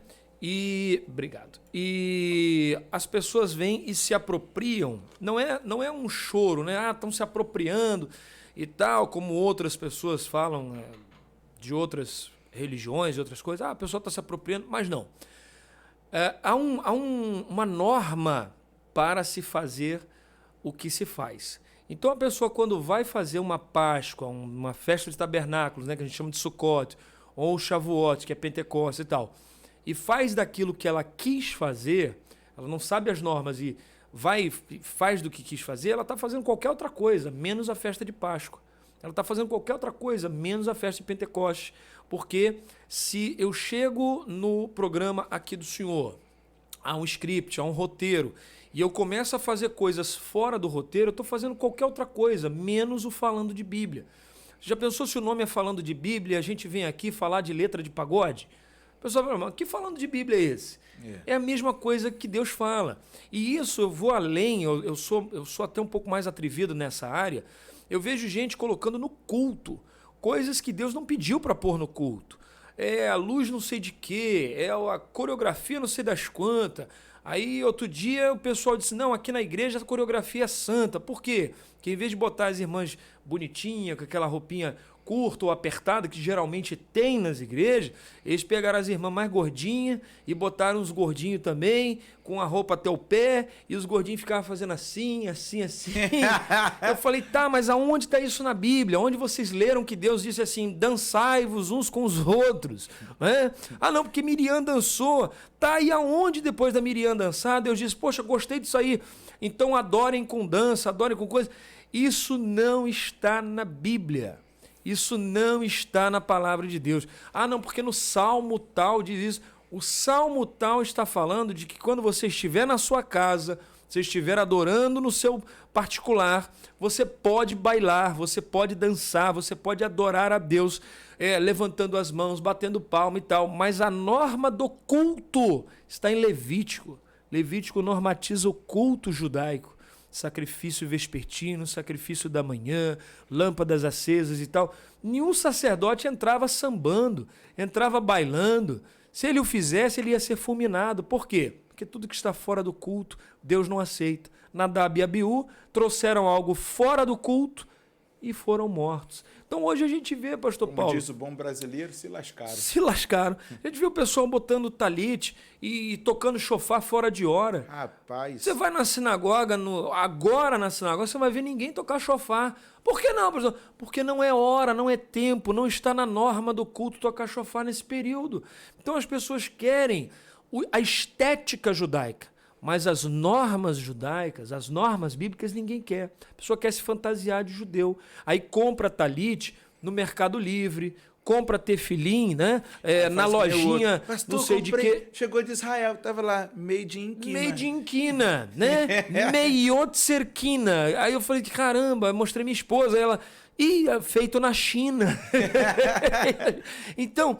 Obrigado. E as pessoas vêm e se apropriam. Não é um choro, né? Ah, estão se apropriando e tal, como outras pessoas falam de outras religiões, de outras coisas. Ah, a pessoa está se apropriando, mas não. Há uma norma para se fazer o que se faz. Então a pessoa, quando vai fazer uma Páscoa, uma festa de tabernáculos, né, que a gente chama de Sukkot, ou Shavuot, que é Pentecostes e tal, e faz daquilo que ela quis fazer, ela não sabe as normas e faz do que quis fazer, ela está fazendo qualquer outra coisa, menos a festa de Páscoa. Ela está fazendo qualquer outra coisa, menos a festa de Pentecostes. Porque se eu chego no programa aqui do senhor, há um script, há um roteiro, e eu começo a fazer coisas fora do roteiro, eu estou fazendo qualquer outra coisa, menos o falando de Bíblia. Já pensou se o nome é falando de Bíblia e a gente vem aqui falar de letra de pagode? O pessoal fala, mas que falando de Bíblia é esse? É a mesma coisa que Deus fala. E isso eu vou além, eu sou até um pouco mais atrevido nessa área. Eu vejo gente colocando no culto coisas que Deus não pediu para pôr no culto. A luz não sei de quê, a coreografia não sei das quantas. Aí outro dia o pessoal disse, não, aqui na igreja a coreografia é santa. Por quê? Porque em vez de botar as irmãs bonitinhas, com aquela roupinha curta ou apertada, que geralmente tem nas igrejas, eles pegaram as irmãs mais gordinhas e botaram os gordinhos também, com a roupa até o pé, e os gordinhos ficavam fazendo assim, assim, assim. Eu falei, tá, mas aonde está isso na Bíblia? Onde vocês leram que Deus disse assim, dançai-vos uns com os outros? Né? Ah, não, porque Miriam dançou. Tá, e aonde depois da Miriam dançar, Deus disse, poxa, gostei disso aí, então adorem com dança, adorem com coisa. Isso não está na Bíblia. Isso não está na palavra de Deus. Ah, não, porque no Salmo tal diz isso. O Salmo tal está falando de que quando você estiver na sua casa, você estiver adorando no seu particular, você pode bailar, você pode dançar, você pode adorar a Deus, levantando as mãos, batendo palma e tal. Mas a norma do culto está em Levítico. Levítico normatiza o culto judaico. Sacrifício vespertino, sacrifício da manhã, lâmpadas acesas e tal. Nenhum sacerdote entrava sambando, entrava bailando. Se ele o fizesse, ele ia ser fulminado. Por quê? Porque tudo que está fora do culto, Deus não aceita. Nadab e Abiú trouxeram algo fora do culto e foram mortos. Então hoje a gente vê, pastor Como Paulo... diz o bom brasileiro, se lascaram. Se lascaram. A gente vê o pessoal botando talite e tocando chofar fora de hora. Rapaz. Você vai na sinagoga, agora na sinagoga, você vai ver ninguém tocar chofar. Por que não, pastor? Porque não é hora, não é tempo, não está na norma do culto tocar chofar nesse período. Então as pessoas querem a estética judaica, mas as normas judaicas, as normas bíblicas, ninguém quer. A pessoa quer se fantasiar de judeu. Aí compra talite no Mercado Livre, compra tefilim, né? Na lojinha, Pastor, não sei comprei, de quê. chegou de Israel, tava lá, made in Quina. Made in Quina, né? Meiotzer Quina. Aí eu falei, caramba, mostrei minha esposa, ela... é feito na China. Então,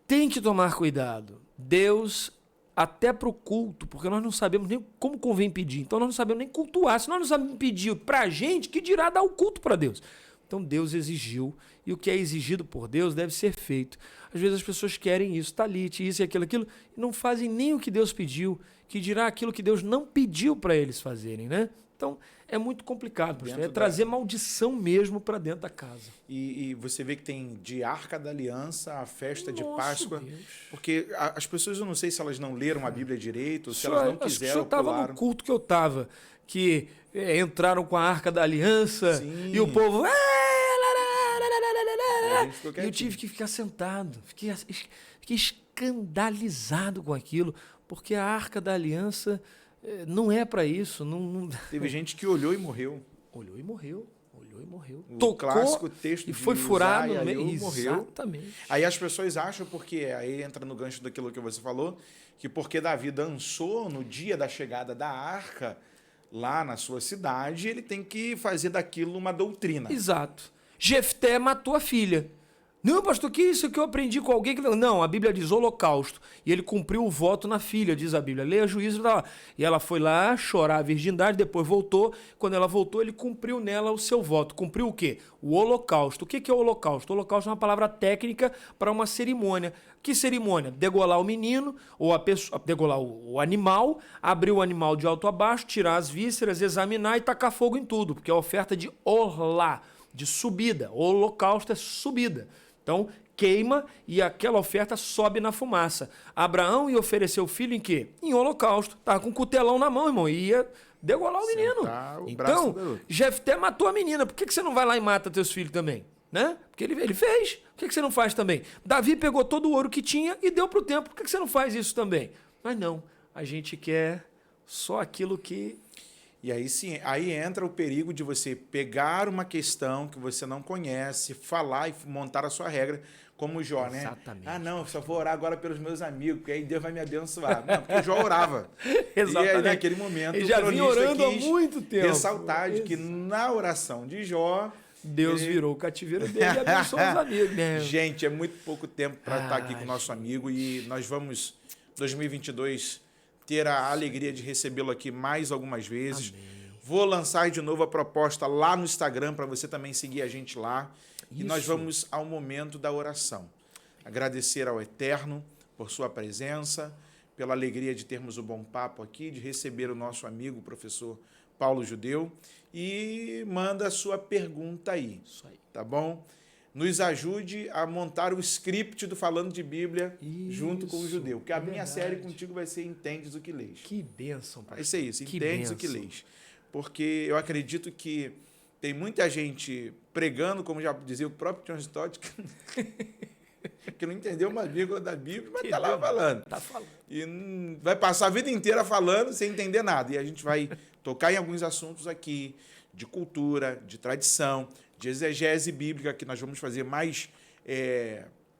tem que tomar cuidado. Deus, até para o culto, porque nós não sabemos nem como convém pedir. Então, nós não sabemos nem cultuar. Se nós não sabemos pedir para a gente, que dirá dar o culto para Deus? Então, Deus exigiu. E o que é exigido por Deus deve ser feito. Às vezes as pessoas querem isso, talite, isso e aquilo, e não fazem nem o que Deus pediu, que dirá aquilo que Deus não pediu para eles fazerem, né? Então, é muito complicado, pastor. É trazer maldição mesmo para dentro da casa. E você vê que tem de Arca da Aliança a festa de Páscoa. Deus. Porque as pessoas, eu não sei se elas não leram a Bíblia direito, ou se elas não quiseram, o senhor estava pularam. no culto que eu estava, que entraram com a Arca da Aliança. Sim. E o povo... A gente ficou E eu quietinho. tive que ficar sentado. Fiquei escandalizado com aquilo, porque a Arca da Aliança não é para isso. Não... Teve gente que olhou e morreu. Olhou e morreu. Olhou e morreu. O Tocou clássico texto e de foi furado no Uziah, meio. morreu. Exatamente. Aí as pessoas acham, porque aí entra no gancho daquilo que você falou, que porque Davi dançou no dia da chegada da arca lá na sua cidade, ele tem que fazer daquilo uma doutrina. Exato. Jefté matou a filha. Não, pastor, que isso que eu aprendi com alguém que... Não, a Bíblia diz holocausto. E ele cumpriu o voto na filha, diz a Bíblia. Leia Juízo. Tá lá. E ela foi lá chorar a virgindade, depois voltou. Quando ela voltou, ele cumpriu nela o seu voto. Cumpriu o quê? O holocausto. O que é o holocausto? O holocausto é uma palavra técnica para uma cerimônia. Que cerimônia? Degolar o menino, ou a pessoa, degolar o animal, abrir o animal de alto a baixo, tirar as vísceras, examinar e tacar fogo em tudo. Porque é a oferta de orlá, de subida. O holocausto é subida. Então, queima e aquela oferta sobe na fumaça. Abraão ia oferecer o filho em quê? Em holocausto. Estava com um cutelão na mão, irmão, e ia degolar o menino. Então, Jefté matou a menina. Por que você não vai lá e mata teus filhos também? Né? Porque ele fez. Por que você não faz também? Davi pegou todo o ouro que tinha e deu para o templo. Por que você não faz isso também? Mas não, a gente quer só aquilo que... E aí sim, aí entra o perigo de você pegar uma questão que você não conhece, falar e montar a sua regra, como o Jó, né? Exatamente. Ah, não, só vou orar agora pelos meus amigos, porque aí Deus vai me abençoar. Não, porque o Jó orava. Exatamente. E aí, naquele momento, Ele já vinha orando há quis muito tempo. ressaltar de que na oração de Jó... Deus virou o cativeiro dele e abençoou os amigos, né? Gente, é muito pouco tempo para estar aqui com o nosso amigo e nós vamos, 2022... ter a alegria de recebê-lo aqui mais algumas vezes. Amém. Vou lançar de novo a proposta lá no Instagram para você também seguir a gente lá. Isso. E nós vamos ao momento da oração. Agradecer ao Eterno por sua presença, pela alegria de termos o bom papo aqui, de receber o nosso amigo, o professor Paulo Judeu. E manda a sua pergunta aí, Isso aí. tá bom? Nos ajude a montar o script do Falando de Bíblia junto com o Judeu. Porque a minha série contigo vai ser Entendes o que Lês. Que bênção, pastor. É isso aí, isso, Que Entendes bênção. o que Lês. Porque eu acredito que tem muita gente pregando, como já dizia o próprio John Stott, que não entendeu uma vírgula da Bíblia, mas está lá falando. Tá falando. E vai passar a vida inteira falando sem entender nada. E a gente vai tocar em alguns assuntos aqui de cultura, de tradição, de exegese bíblica, que nós vamos fazer mais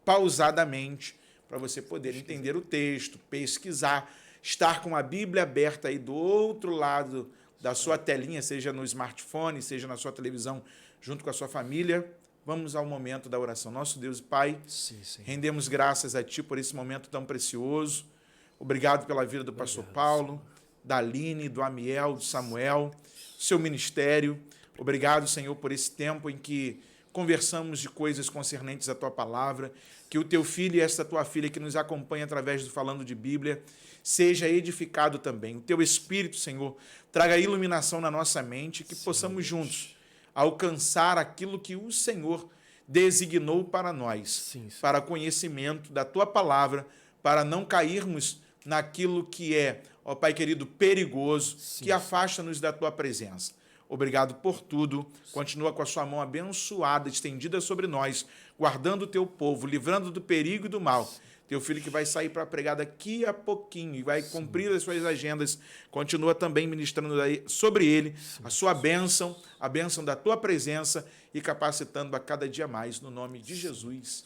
pausadamente, para você poder entender o texto, pesquisar, estar com a Bíblia aberta aí do outro lado da sua telinha, seja no smartphone, seja na sua televisão, junto com a sua família. Vamos ao momento da oração. Nosso Deus e Pai, Sim, sim. rendemos graças a Ti por esse momento tão precioso. Obrigado pela vida do pastor Paulo, da Aline, do Amiel, do Samuel, seu ministério. Obrigado, Senhor, por esse tempo em que conversamos de coisas concernentes à Tua palavra, que o Teu filho e esta Tua filha que nos acompanha através do Falando de Bíblia seja edificado também. O Teu Espírito, Senhor, traga iluminação na nossa mente, que possamos juntos alcançar aquilo que o Senhor designou para nós, Sim. para conhecimento da tua palavra, para não cairmos naquilo que é, ó Pai querido, perigoso, Sim. que afasta-nos da tua presença. Obrigado por tudo. Continua com a sua mão abençoada, estendida sobre nós, guardando o teu povo, livrando do perigo e do mal. Teu filho que vai sair para pregar daqui a pouquinho e vai cumprir as suas agendas. Continua também ministrando sobre ele a sua bênção, a bênção da tua presença e capacitando a cada dia mais, no nome de Jesus.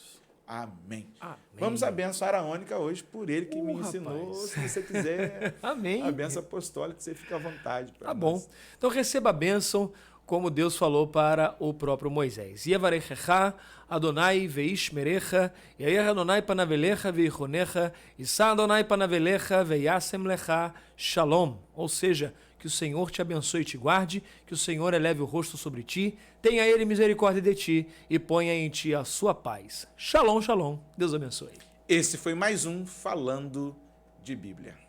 Amém. Amém. Vamos abençoar a Ônica hoje por ele que me ensinou. Rapaz. Se você quiser, Amém. a bênção apostólica, você fica à vontade. Tá bom. Então receba a bênção, como Deus falou para o próprio Moisés. Yevarechecha Adonai veishmerecha, yair Adonai panavelecha veichonecha, issa Adonai panavelecha veiasem lecha shalom. Ou seja, que o Senhor te abençoe e te guarde, que o Senhor eleve o rosto sobre ti, tenha ele misericórdia de ti e ponha em ti a sua paz. Shalom, shalom. Deus abençoe. Esse foi mais um Falando de Bíblia.